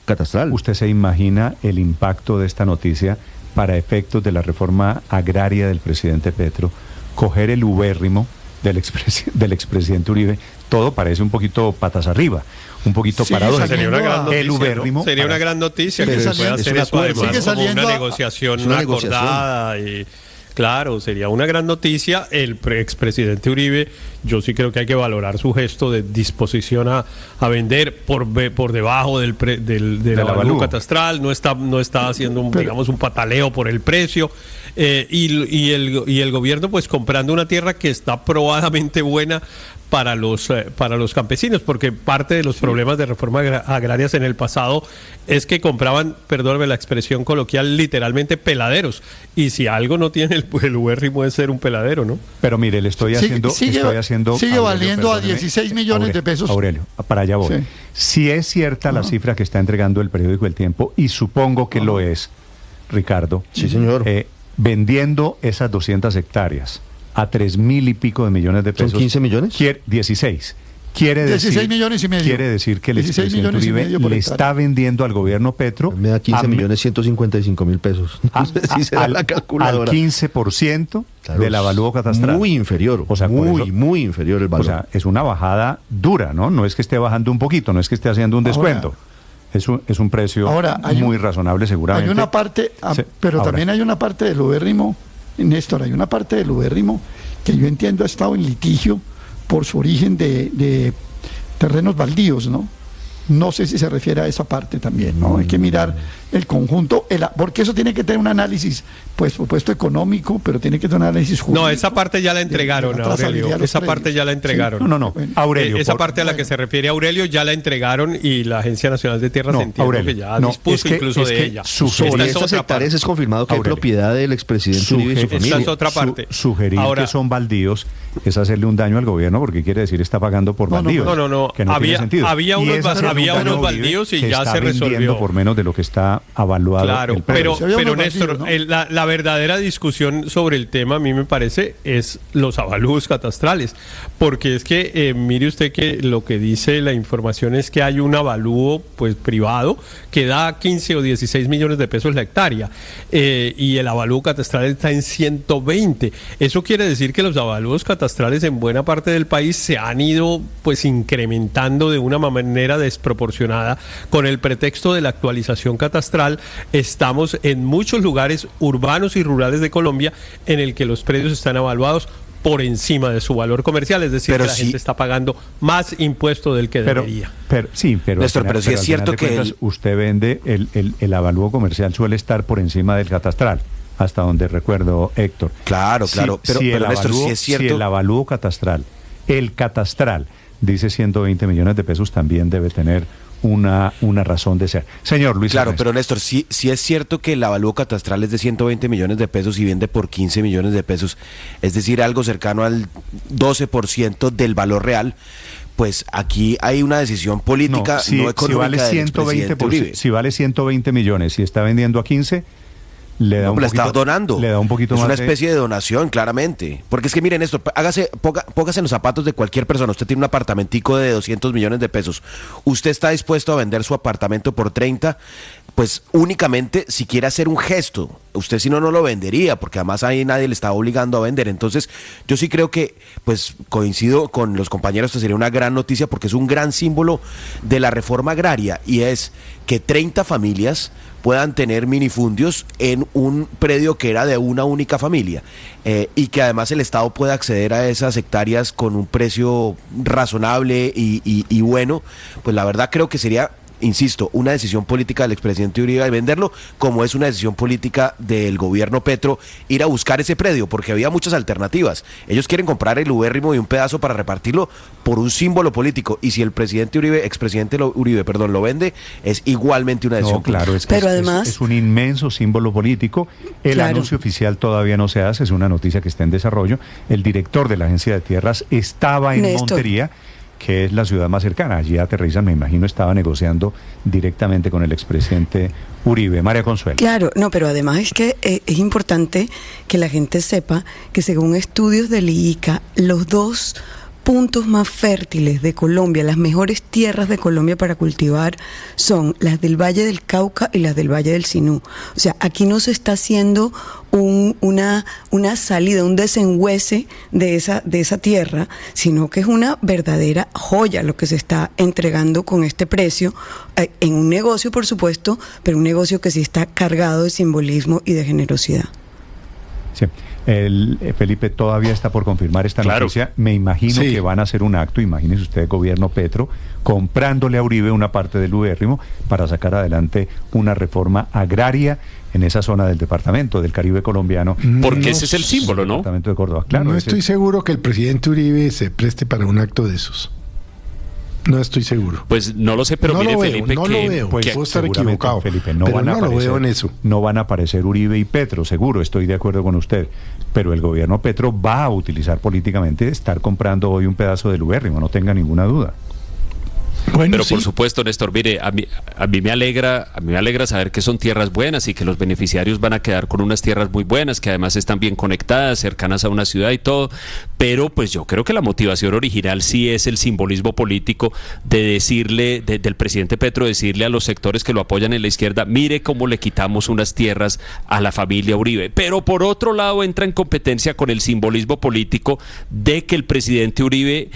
catastral. ¿Usted se imagina el impacto de esta noticia para efectos de la reforma agraria del presidente Petro? Coger el ubérrimo del expresidente Uribe, todo parece un poquito patas arriba, un poquito paradójico. Sería una gran noticia, el ubérrimo, sería una gran noticia que se pueda hacer eso, además como una negociación acordada y... Claro, sería una gran noticia. El expresidente Uribe, yo sí creo que hay que valorar su gesto de disposición a vender por debajo del avalúo catastral. No está haciendo un pataleo por el precio. Y el gobierno pues comprando una tierra que está probadamente buena para los campesinos, porque parte de los problemas de reforma agrarias en el pasado es que compraban, perdóneme la expresión coloquial, literalmente peladeros, y si algo no tiene el ubérrimo es ser un peladero, ¿no? Pero mire, sigue valiendo a 16 millones de pesos. Aurelio, para allá voy. Sí. Si es cierta la cifra que está entregando el periódico El Tiempo, y supongo que lo es, Ricardo. Sí, señor. Vendiendo esas 200 hectáreas a 3.000 y pico de millones de pesos. ¿Son 15 millones? 16. 16 millones y medio. Quiere decir que el expresidente Uribe le está vendiendo al gobierno Petro. Me da 15 millones 155 mil pesos. No sé si será la calculadora. Al 15% del avalúo catastral. Muy inferior. O sea, muy inferior el valor. O sea, es una bajada dura, ¿no? No es que esté bajando un poquito, no es que esté haciendo un descuento. Es un precio muy razonable, seguramente. Hay una parte, también hay una parte del ubérrimo, Néstor, hay una parte del ubérrimo que yo entiendo ha estado en litigio por su origen de terrenos baldíos, ¿no? No sé si se refiere a esa parte también, ¿no? Hay que mirar el conjunto, porque eso tiene que tener un análisis, pues, supuesto económico, pero tiene que tener un análisis jurídico. No, esa parte ya la entregaron, Aurelio. Esa parte ya la entregaron. Sí. No. Bueno, Aurelio. Esa parte a la que se refiere Aurelio ya la entregaron y la Agencia Nacional de Tierras entiende que ya dispuso incluso de ella. Sobre estas hectáreas es confirmado que hay propiedad del expresidente Uribe y su familia. Esa es otra parte. Sugerir que son baldíos es hacerle un daño al gobierno, porque quiere decir está pagando por baldíos. No. Que no tiene sentido. Había unos baldíos y ya se resolvió. Por menos de lo que está avaluado. Claro, pero Néstor, ¿no? La verdadera discusión sobre el tema, a mí me parece, es los avalúos catastrales, porque es que mire usted que lo que dice la información es que hay un avalúo pues privado que da 15 o 16 millones de pesos la hectárea, y el avalúo catastral está en 120. Eso quiere decir que los avalúos catastrales en buena parte del país se han ido pues incrementando de una manera desproporcionada. Con el pretexto de la actualización catastral, estamos en muchos lugares urbanos y rurales de Colombia en el que los predios están evaluados por encima de su valor comercial, es decir, que la gente está pagando más impuesto del que debería. Pero Néstor, pero sí es cierto que usted vende el avalúo comercial suele estar por encima del catastral, hasta donde recuerdo, Héctor. Claro, pero Néstor, sí es cierto. Si el avalúo catastral, el catastral dice 120 millones de pesos, también debe tener una razón de ser. Señor Luis Claro, Ernesto. pero Néstor, sí es cierto que el avalúo catastral es de 120 millones de pesos y vende por 15 millones de pesos, es decir, algo cercano al 12% del valor real. Pues aquí hay una decisión política, no económica, si vale 120 Uribe. Si vale 120 millones y está vendiendo a 15, le da le está donando. Le da un poquito más. Es una especie de donación, claramente. Porque es que miren esto, póngase en los zapatos de cualquier persona. Usted tiene un apartamentico de 200 millones de pesos. Usted está dispuesto a vender su apartamento por 30, pues únicamente si quiere hacer un gesto. Usted si no lo vendería, porque además ahí nadie le está obligando a vender. Entonces yo sí creo que, pues coincido con los compañeros, esto sería una gran noticia porque es un gran símbolo de la reforma agraria, y es que 30 familias puedan tener minifundios en un predio que era de una única familia, y que además el Estado pueda acceder a esas hectáreas con un precio razonable y bueno. Pues la verdad creo que sería, insisto, una decisión política del expresidente Uribe venderlo, como es una decisión política del gobierno Petro ir a buscar ese predio, porque había muchas alternativas. Ellos quieren comprar el ubérrimo y un pedazo para repartirlo por un símbolo político, y si el expresidente Uribe, lo vende, es igualmente una decisión política. Pero además es un inmenso símbolo político. El anuncio oficial todavía no se hace, es una noticia que está en desarrollo. El director de la Agencia de Tierras estaba en Montería, que es la ciudad más cercana. Allí aterrizan, me imagino, estaba negociando directamente con el expresidente Uribe. María Consuelo. Claro, no, pero además es que es importante que la gente sepa que según estudios del IICA, los dos puntos más fértiles de Colombia, las mejores tierras de Colombia para cultivar, son las del Valle del Cauca y las del Valle del Sinú. O sea, aquí no se está haciendo una salida, un desengüese de esa tierra, sino que es una verdadera joya lo que se está entregando con este precio, en un negocio, por supuesto, pero un negocio que sí está cargado de simbolismo y de generosidad. Sí. Felipe, todavía está por confirmar esta noticia. Me imagino que van a hacer un acto, imagínese usted, gobierno Petro, comprándole a Uribe una parte del ubérrimo para sacar adelante una reforma agraria en esa zona del departamento del Caribe colombiano. Porque ese es el símbolo, ¿no? Departamento de Córdoba. Claro, no estoy seguro que el presidente Uribe se preste para un acto de esos. No estoy seguro. Pues no lo sé, pero mire, Felipe, no lo veo. Pues puedo estar equivocado, Felipe, pero no lo veo en eso. No van a aparecer Uribe y Petro, seguro, estoy de acuerdo con usted. Pero el gobierno Petro va a utilizar políticamente estar comprando hoy un pedazo del ubérrimo, no tenga ninguna duda. Bueno, pero por supuesto, Néstor, mire, a mí me alegra saber que son tierras buenas y que los beneficiarios van a quedar con unas tierras muy buenas, que además están bien conectadas, cercanas a una ciudad y todo, pero pues yo creo que la motivación original sí es el simbolismo político de decirle, del presidente Petro, decirle a los sectores que lo apoyan en la izquierda, mire cómo le quitamos unas tierras a la familia Uribe. Pero por otro lado entra en competencia con el simbolismo político de que el presidente Uribe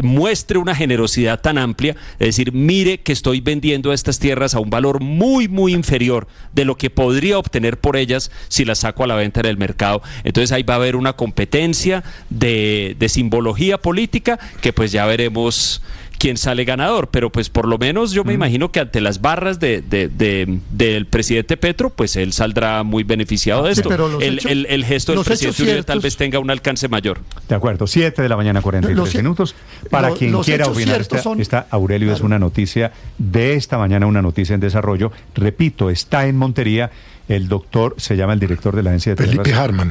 muestre una generosidad tan amplia. Es decir, mire que estoy vendiendo estas tierras a un valor muy, muy inferior de lo que podría obtener por ellas si las saco a la venta en el mercado. Entonces ahí va a haber una competencia de simbología política que pues ya veremos quién sale ganador, pero pues por lo menos yo me imagino que ante las barras del presidente Petro, pues él saldrá muy beneficiado de esto. El gesto del presidente Uribe tal vez tenga un alcance mayor. De acuerdo, 7 de la mañana, 43 minutos. Para quien quiera opinar, esta Aurelio, es una noticia de esta mañana, una noticia en desarrollo. Repito, está en Montería. El doctor, se llama el director de la Agencia de Tierras,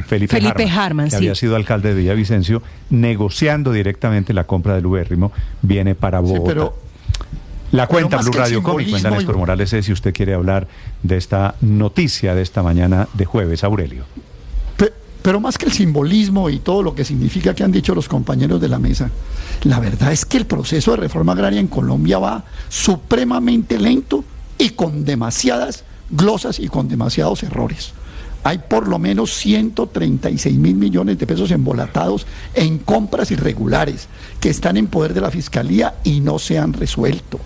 Felipe Harman, que había sido alcalde de Villavicencio, negociando directamente la compra del ubérrimo, viene para Bogotá. Pero la cuenta Blue Radio Com y cuenta Néstor Morales si usted quiere hablar de esta noticia de esta mañana de jueves, Aurelio. Pero más que el simbolismo y todo lo que significa que han dicho los compañeros de la mesa, la verdad es que el proceso de reforma agraria en Colombia va supremamente lento y con demasiadas glosas y con demasiados errores. Hay por lo menos 136 mil millones de pesos embolatados en compras irregulares que están en poder de la Fiscalía y no se han resuelto.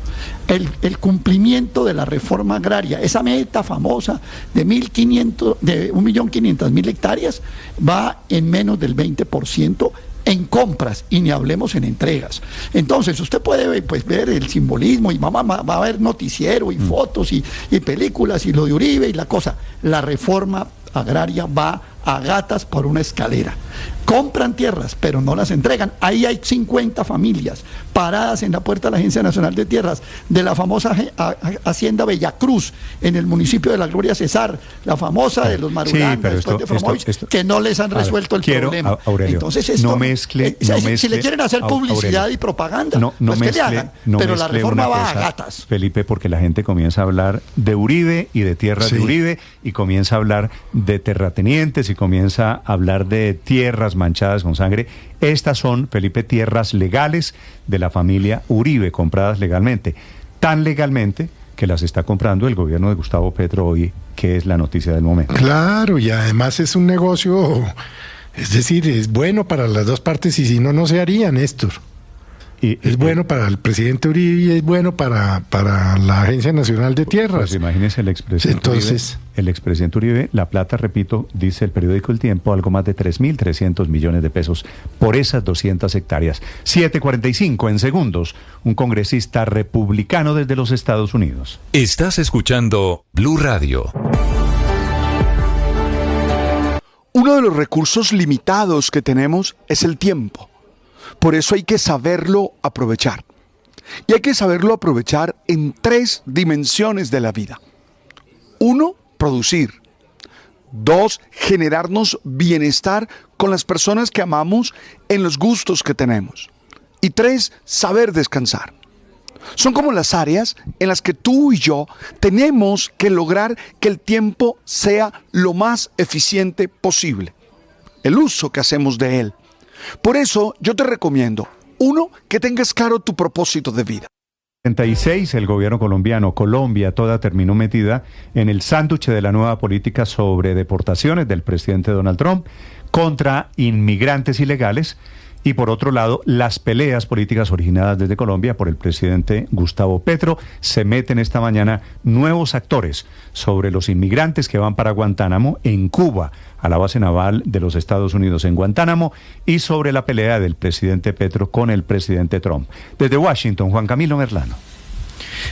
El cumplimiento de la reforma agraria, esa meta famosa de 1.500.000 hectáreas, va en menos del 20% en compras, y ni hablemos en entregas. Entonces usted puede ver el simbolismo y va a haber noticiero y fotos y películas y lo de Uribe y la cosa. La reforma agraria va a gatas por una escalera. compran tierras, pero no las entregan. Ahí hay 50 familias paradas en la puerta de la Agencia Nacional de Tierras, de la famosa Hacienda Bellacruz, en el municipio de la Gloria Cesar, la famosa de los Marulanda, después de Fromovich, que no les han resuelto el problema. Aurelio, entonces esto, no mezcle, si le quieren hacer publicidad Aurelio, y propaganda, no pues mezcle, que le hagan, no pero la reforma va cosa, a gatas. Felipe, porque la gente comienza a hablar de Uribe y de tierras de Uribe, y comienza a hablar de terratenientes, y comienza a hablar de tierras manchadas con sangre. Estas son, Felipe, tierras legales de la familia Uribe, compradas legalmente, tan legalmente que las está comprando el gobierno de Gustavo Petro hoy, que es la noticia del momento. Claro, y además es un negocio, es decir, es bueno para las dos partes, y si no, no se haría, Néstor. Es bueno para el presidente Uribe y es bueno para la Agencia Nacional de Tierras. Pues imagínese el expresidente Uribe, el expresidente Uribe, la plata, repito, dice el periódico El Tiempo, algo más de 3.300 millones de pesos por esas 200 hectáreas. 7:45 en segundos, un congresista republicano desde los Estados Unidos. Estás escuchando Blue Radio. Uno de los recursos limitados que tenemos es el tiempo. Por eso hay que saberlo aprovechar. Y hay que saberlo aprovechar en 3 dimensiones de la vida. 1, producir. 2, generarnos bienestar con las personas que amamos en los gustos que tenemos. Y 3, saber descansar. Son como las áreas en las que tú y yo tenemos que lograr que el tiempo sea lo más eficiente posible. El uso que hacemos de él. Por eso yo te recomiendo, 1, que tengas claro tu propósito de vida. 36, el gobierno colombiano, Colombia toda terminó metida en el sándwich de la nueva política sobre deportaciones del presidente Donald Trump contra inmigrantes ilegales. Y por otro lado, las peleas políticas originadas desde Colombia por el presidente Gustavo Petro. Se meten esta mañana nuevos actores sobre los inmigrantes que van para Guantánamo, en Cuba, a la base naval de los Estados Unidos en Guantánamo, y sobre la pelea del presidente Petro con el presidente Trump. Desde Washington, Juan Camilo Merlano.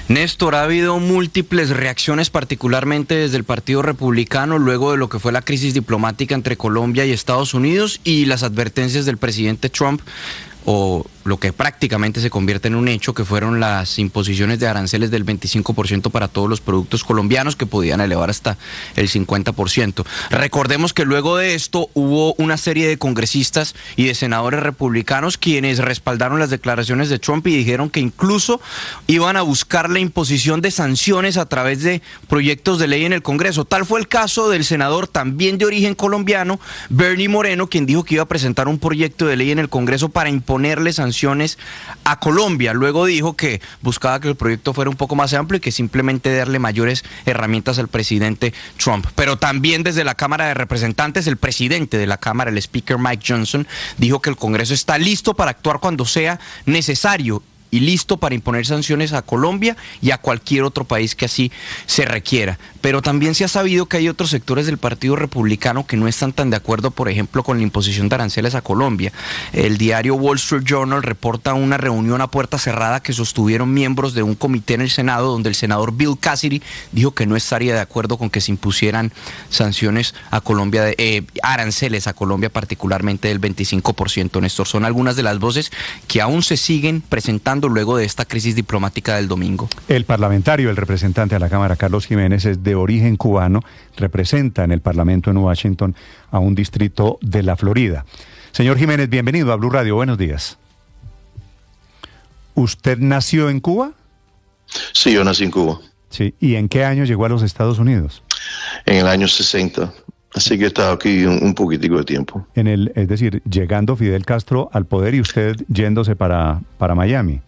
Néstor, ha habido múltiples reacciones, particularmente desde el Partido Republicano, luego de lo que fue la crisis diplomática entre Colombia y Estados Unidos y las advertencias del presidente Trump, o lo que prácticamente se convierte en un hecho, que fueron las imposiciones de aranceles del 25% para todos los productos colombianos, que podían elevar hasta el 50%. Recordemos que luego de esto hubo una serie de congresistas y de senadores republicanos quienes respaldaron las declaraciones de Trump y dijeron que incluso iban a buscar la imposición de sanciones a través de proyectos de ley en el Congreso. Tal fue el caso del senador también de origen colombiano, Bernie Moreno, quien dijo que iba a presentar un proyecto de ley en el Congreso para imponerle sanciones a Colombia. Luego dijo que buscaba que el proyecto fuera un poco más amplio y que simplemente darle mayores herramientas al presidente Trump. Pero también desde la Cámara de Representantes, el presidente de la Cámara, el Speaker Mike Johnson, dijo que el Congreso está listo para actuar cuando sea necesario y listo para imponer sanciones a Colombia y a cualquier otro país que así se requiera. Pero también se ha sabido que hay otros sectores del Partido Republicano que no están tan de acuerdo, por ejemplo, con la imposición de aranceles a Colombia. El diario Wall Street Journal reporta una reunión a puerta cerrada que sostuvieron miembros de un comité en el Senado, donde el senador Bill Cassidy dijo que no estaría de acuerdo con que se impusieran sanciones a Colombia, aranceles a Colombia, particularmente del 25%. Néstor, son algunas de las voces que aún se siguen presentando luego de esta crisis diplomática del domingo. El parlamentario, el representante a la Cámara, Carlos Jiménez, es de origen cubano, representa en el Parlamento en Washington a un distrito de la Florida. Señor Jiménez, bienvenido a Blue Radio, buenos días. ¿Usted nació en Cuba? Sí, yo nací en Cuba. Sí, ¿y en qué año llegó a los Estados Unidos? En el año 60, así que he estado aquí un poquitico de tiempo. Es decir, llegando Fidel Castro al poder y usted yéndose para Miami.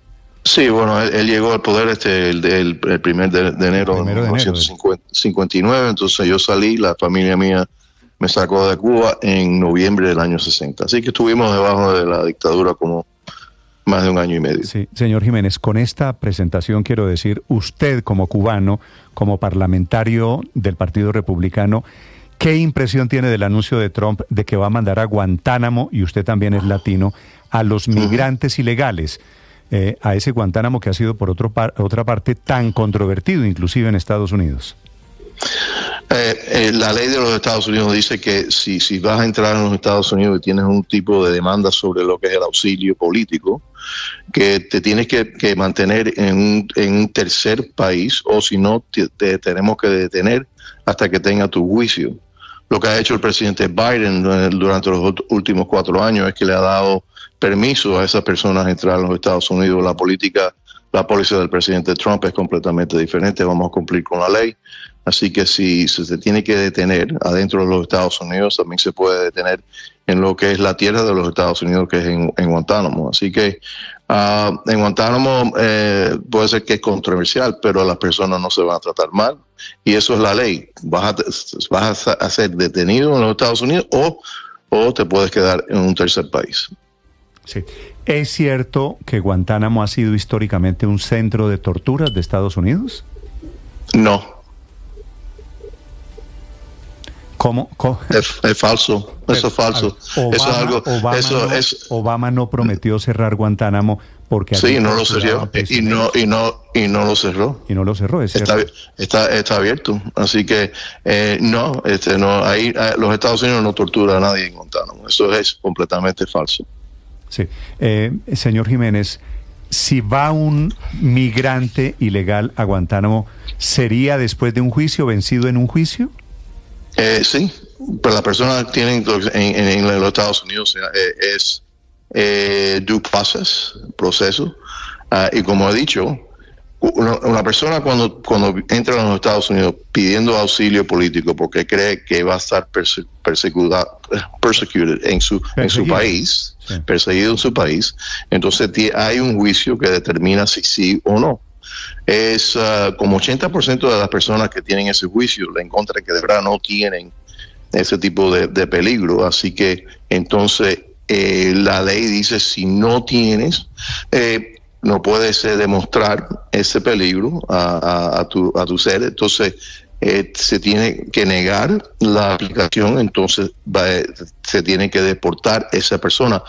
Sí, bueno, él llegó al poder el 1 de enero de 1959, entonces yo salí, la familia mía me sacó de Cuba en noviembre del año 60, así que estuvimos debajo de la dictadura como más de un año y medio. Sí, señor Jiménez, con esta presentación quiero decir, usted como cubano, como parlamentario del Partido Republicano, ¿qué impresión tiene del anuncio de Trump de que va a mandar a Guantánamo, y usted también es latino, a los migrantes ilegales? A ese Guantánamo que ha sido por otra parte tan controvertido, inclusive en Estados Unidos. La ley de los Estados Unidos dice que si vas a entrar en los Estados Unidos y tienes un tipo de demanda sobre lo que es el auxilio político, que te tienes que mantener en un tercer país, o si no, te tenemos que detener hasta que tenga tu juicio. Lo que ha hecho el presidente Biden durante los últimos 4 años es que le ha dado permiso a esas personas a entrar a los Estados Unidos. La póliza del presidente Trump es completamente diferente. Vamos a cumplir con la ley. Así que si se tiene que detener adentro de los Estados Unidos, también se puede detener en lo que es la tierra de los Estados Unidos, que es en Guantánamo. Así que en Guantánamo puede ser que es controversial, pero las personas no se van a tratar mal. Y eso es la ley. Vas a ser detenido en los Estados Unidos o te puedes quedar en un tercer país. Sí. ¿Es cierto que Guantánamo ha sido históricamente un centro de torturas de Estados Unidos? No. ¿Cómo? Es falso. Eso es falso. Obama no prometió cerrar Guantánamo porque sí, no lo cerró y no lo cerró. Y no lo cerró, es cierto. Está abierto. Así que no. Ahí los Estados Unidos no torturan a nadie en Guantánamo. Eso es completamente falso. Sí, señor Jiménez, si va un migrante ilegal a Guantánamo, ¿sería después de un juicio, vencido en un juicio? Sí, pero la persona que tienen en los Estados Unidos es due proceso, y como he dicho, una persona cuando entra a los Estados Unidos pidiendo auxilio político porque cree que va a estar perseguido en su país, sí, perseguido en su país, entonces hay un juicio que determina si sí o no. Es como 80% de las personas que tienen ese juicio le encuentran que de verdad no tienen ese tipo de peligro. Así que entonces la ley dice si no tienes, no puedes demostrar ese peligro a tu ser. Entonces se tiene que negar la aplicación, entonces se tiene que deportar esa persona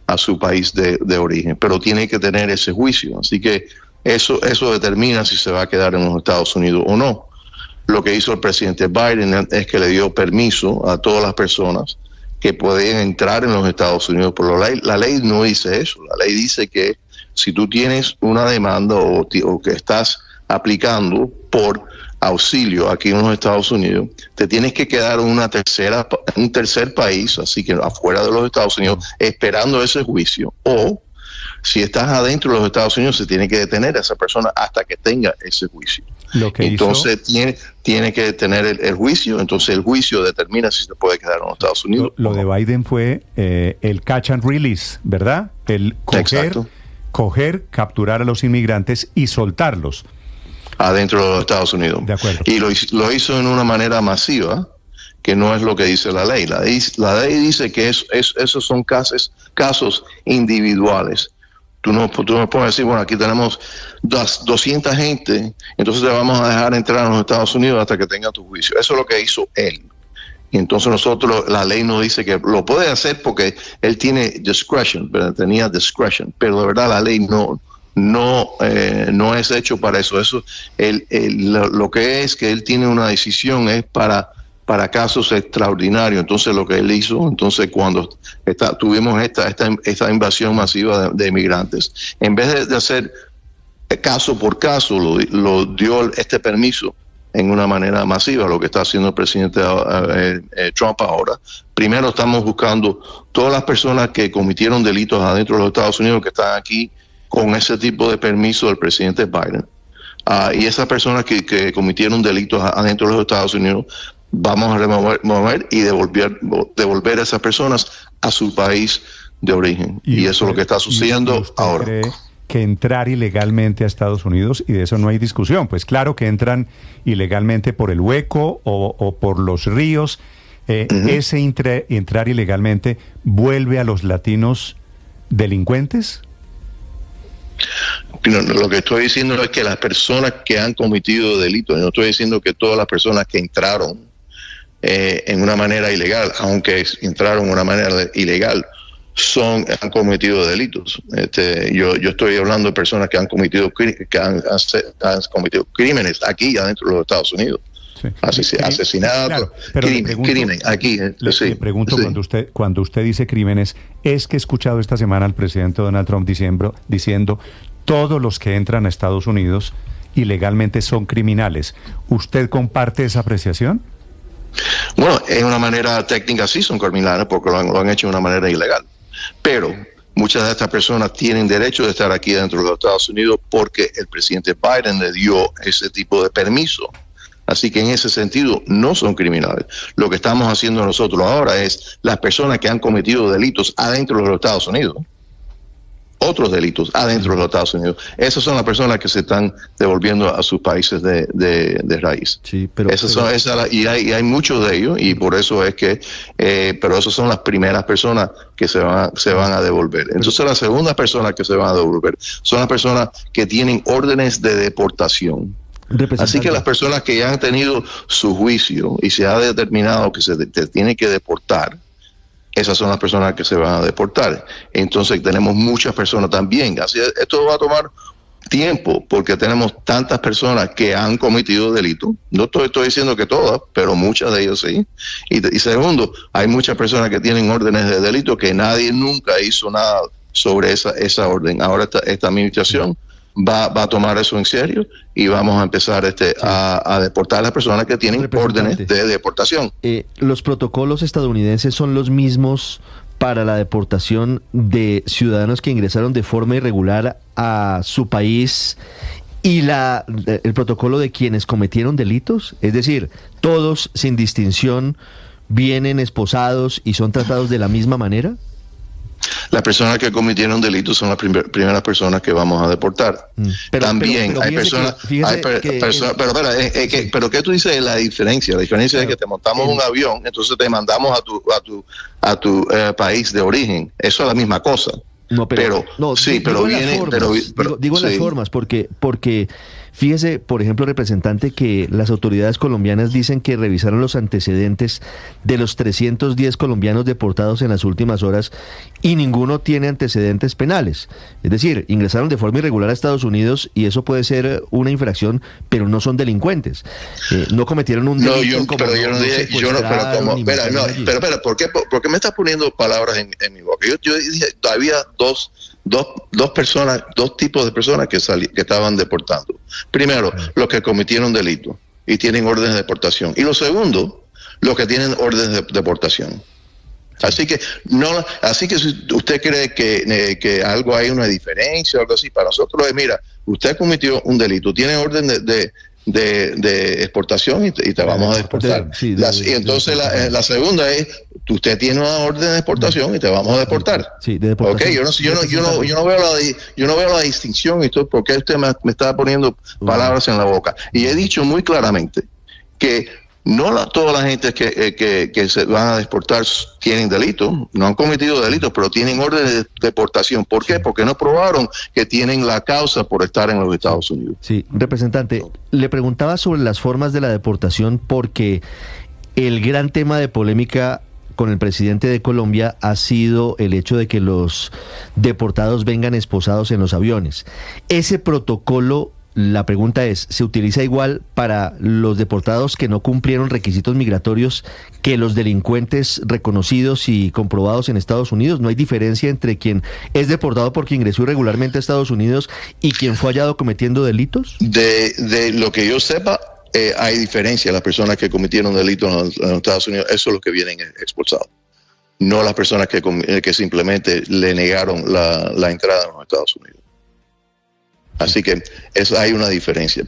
a su país de origen, pero tiene que tener ese juicio. Así que eso determina si se va a quedar en los Estados Unidos o no. Lo que hizo el presidente Biden es que le dio permiso a todas las personas que pueden entrar en los Estados Unidos por la ley. La ley no dice eso. La ley dice que si tú tienes una demanda o que estás aplicando por auxilio aquí en los Estados Unidos, te tienes que quedar en un tercer país, así que afuera de los Estados Unidos, esperando ese juicio, o si estás adentro de los Estados Unidos, se tiene que detener a esa persona hasta que tenga ese juicio. Entonces tiene que tener el juicio, entonces el juicio determina si se puede quedar en los Estados Unidos. Lo de Biden fue el catch and release, ¿verdad? El coger, capturar a los inmigrantes y soltarlos adentro de los Estados Unidos. De acuerdo. Y lo hizo en una manera masiva, que no es lo que dice la ley. La ley dice que esos son casos individuales. Tú no puedes decir, bueno, aquí tenemos 200 gente, entonces te vamos a dejar entrar a los Estados Unidos hasta que tenga tu juicio. Eso es lo que hizo él. Y entonces la ley nos dice que lo puede hacer porque él tiene discretion, pero tenía discretion, pero de verdad la ley no es hecho para eso. Lo que es que él tiene una decisión es para casos extraordinarios. Entonces lo que él hizo, entonces cuando tuvimos esta invasión masiva de inmigrantes, en vez de hacer caso por caso, lo dio este permiso en una manera masiva, lo que está haciendo el presidente Trump ahora. Primero estamos buscando todas las personas que cometieron delitos adentro de los Estados Unidos que están aquí con ese tipo de permiso del presidente Biden. Y esas personas que cometieron delitos adentro de los Estados Unidos, vamos a remover y devolver a esas personas a su país de origen. Y eso es lo que está sucediendo ahora. ¿Cree que entrar ilegalmente a Estados Unidos, y de eso no hay discusión, pues claro que entran ilegalmente por el hueco o por los ríos, ese entrar ilegalmente vuelve a los latinos delincuentes? Lo que estoy diciendo es que las personas que han cometido delitos, no estoy diciendo que todas las personas que entraron en una manera ilegal, aunque entraron en una manera ilegal, han cometido delitos. Yo estoy hablando de personas que han cometido crímenes aquí adentro de los Estados Unidos. asesinato, claro, pero crimen. Aquí le pregunto, cuando usted dice crímenes, es que he escuchado esta semana al presidente Donald Trump diciendo todos los que entran a Estados Unidos ilegalmente son criminales. ¿Usted comparte esa apreciación? Bueno, en una manera técnica sí son criminales porque lo han hecho de una manera ilegal. Pero muchas de estas personas tienen derecho de estar aquí dentro de los Estados Unidos porque el presidente Biden le dio ese tipo de permiso. Así que en ese sentido no son criminales. Lo que estamos haciendo nosotros ahora es las personas que han cometido delitos adentro de los Estados Unidos, otros delitos adentro de los Estados Unidos. Esas son las personas que se están devolviendo a sus países de raíz. Sí, pero y hay muchos de ellos, y por eso es que, pero esas son las primeras personas que se van a devolver. Entonces las segundas personas que se van a devolver son las personas que tienen órdenes de deportación. Así que las personas que ya han tenido su juicio y se ha determinado que se tiene que deportar, esas son las personas que se van a deportar. Entonces tenemos muchas personas también. Así esto va a tomar tiempo porque tenemos tantas personas que han cometido delitos. No estoy diciendo que todas, pero muchas de ellas sí. Y segundo, hay muchas personas que tienen órdenes de delito que nadie nunca hizo nada sobre esa orden. Ahora esta administración va a tomar eso en serio y vamos a empezar a deportar a las personas que tienen órdenes de deportación. ¿Los protocolos estadounidenses son los mismos para la deportación de ciudadanos que ingresaron de forma irregular a su país y el protocolo de quienes cometieron delitos? Es decir, todos sin distinción vienen esposados y son tratados de la misma manera. Las personas que cometieron delitos son las primeras personas que vamos a deportar. También hay personas... Pero ¿qué tú dices de la diferencia? La diferencia es que te montamos un avión, entonces te mandamos a tu país de origen. Eso es la misma cosa. No, pero digo las formas, porque fíjese, por ejemplo, representante, que las autoridades colombianas dicen que revisaron los antecedentes de los 310 colombianos deportados en las últimas horas y ninguno tiene antecedentes penales. Es decir, ingresaron de forma irregular a Estados Unidos y eso puede ser una infracción, pero no son delincuentes. No cometieron un delito. Espera, ¿por qué me estás poniendo palabras en mi boca? Yo dije, había dos tipos de personas que estaban deportando. Primero, los que cometieron delito y tienen órdenes de deportación. Y lo segundo, los que tienen órdenes de deportación. Así que si usted cree que algo hay una diferencia o algo así, para nosotros es, mira, usted cometió un delito, tiene orden de exportación y te vamos a deportar. Y entonces la segunda es, usted tiene una orden de exportación y te vamos a deportar. Sí, de deportación. Okay, yo no veo la distinción y todo, porque usted me está poniendo palabras en la boca. Y he dicho muy claramente que toda la gente que se van a deportar tienen delitos, no han cometido delitos, pero tienen orden de deportación. ¿Por qué? Porque no probaron que tienen la causa por estar en los Estados Unidos. Sí, representante, le preguntaba sobre las formas de la deportación porque el gran tema de polémica con el presidente de Colombia ha sido el hecho de que los deportados vengan esposados en los aviones. Ese protocolo, la pregunta es, ¿se utiliza igual para los deportados que no cumplieron requisitos migratorios que los delincuentes reconocidos y comprobados en Estados Unidos? ¿No hay diferencia entre quien es deportado porque ingresó irregularmente a Estados Unidos y quien fue hallado cometiendo delitos? De lo que yo sepa, hay diferencia. Las personas que cometieron delitos en los Estados Unidos, eso es lo que vienen expulsados. No las personas que simplemente le negaron la entrada a los Estados Unidos. Así que hay una diferencia.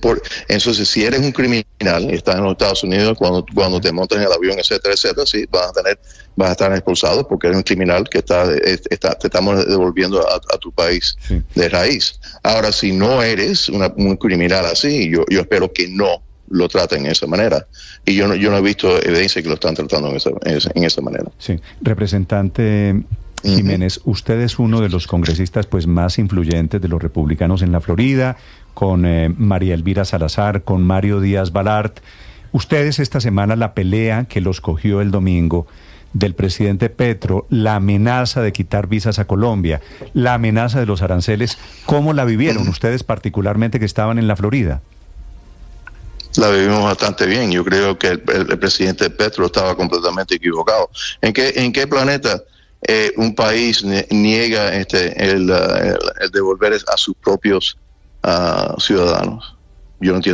Entonces, si eres un criminal y estás en los Estados Unidos, cuando te montas en el avión, etcétera, sí, vas a estar expulsado porque eres un criminal que te estamos devolviendo a tu país de raíz. Ahora, si no eres un criminal así, yo espero que no lo traten de esa manera. Y yo no he visto evidencia que lo están tratando en esa manera. Sí, representante Jiménez, usted es uno de los congresistas pues más influyentes de los republicanos en la Florida, con María Elvira Salazar, con Mario Díaz Balart. Ustedes esta semana, la pelea que los cogió el domingo del presidente Petro, la amenaza de quitar visas a Colombia, la amenaza de los aranceles, ¿cómo la vivieron ustedes particularmente que estaban en la Florida? La vivimos bastante bien. Yo creo que el presidente Petro estaba completamente equivocado. ¿En qué planeta un país niega el devolver a sus propios ciudadanos? Yo no entiendo.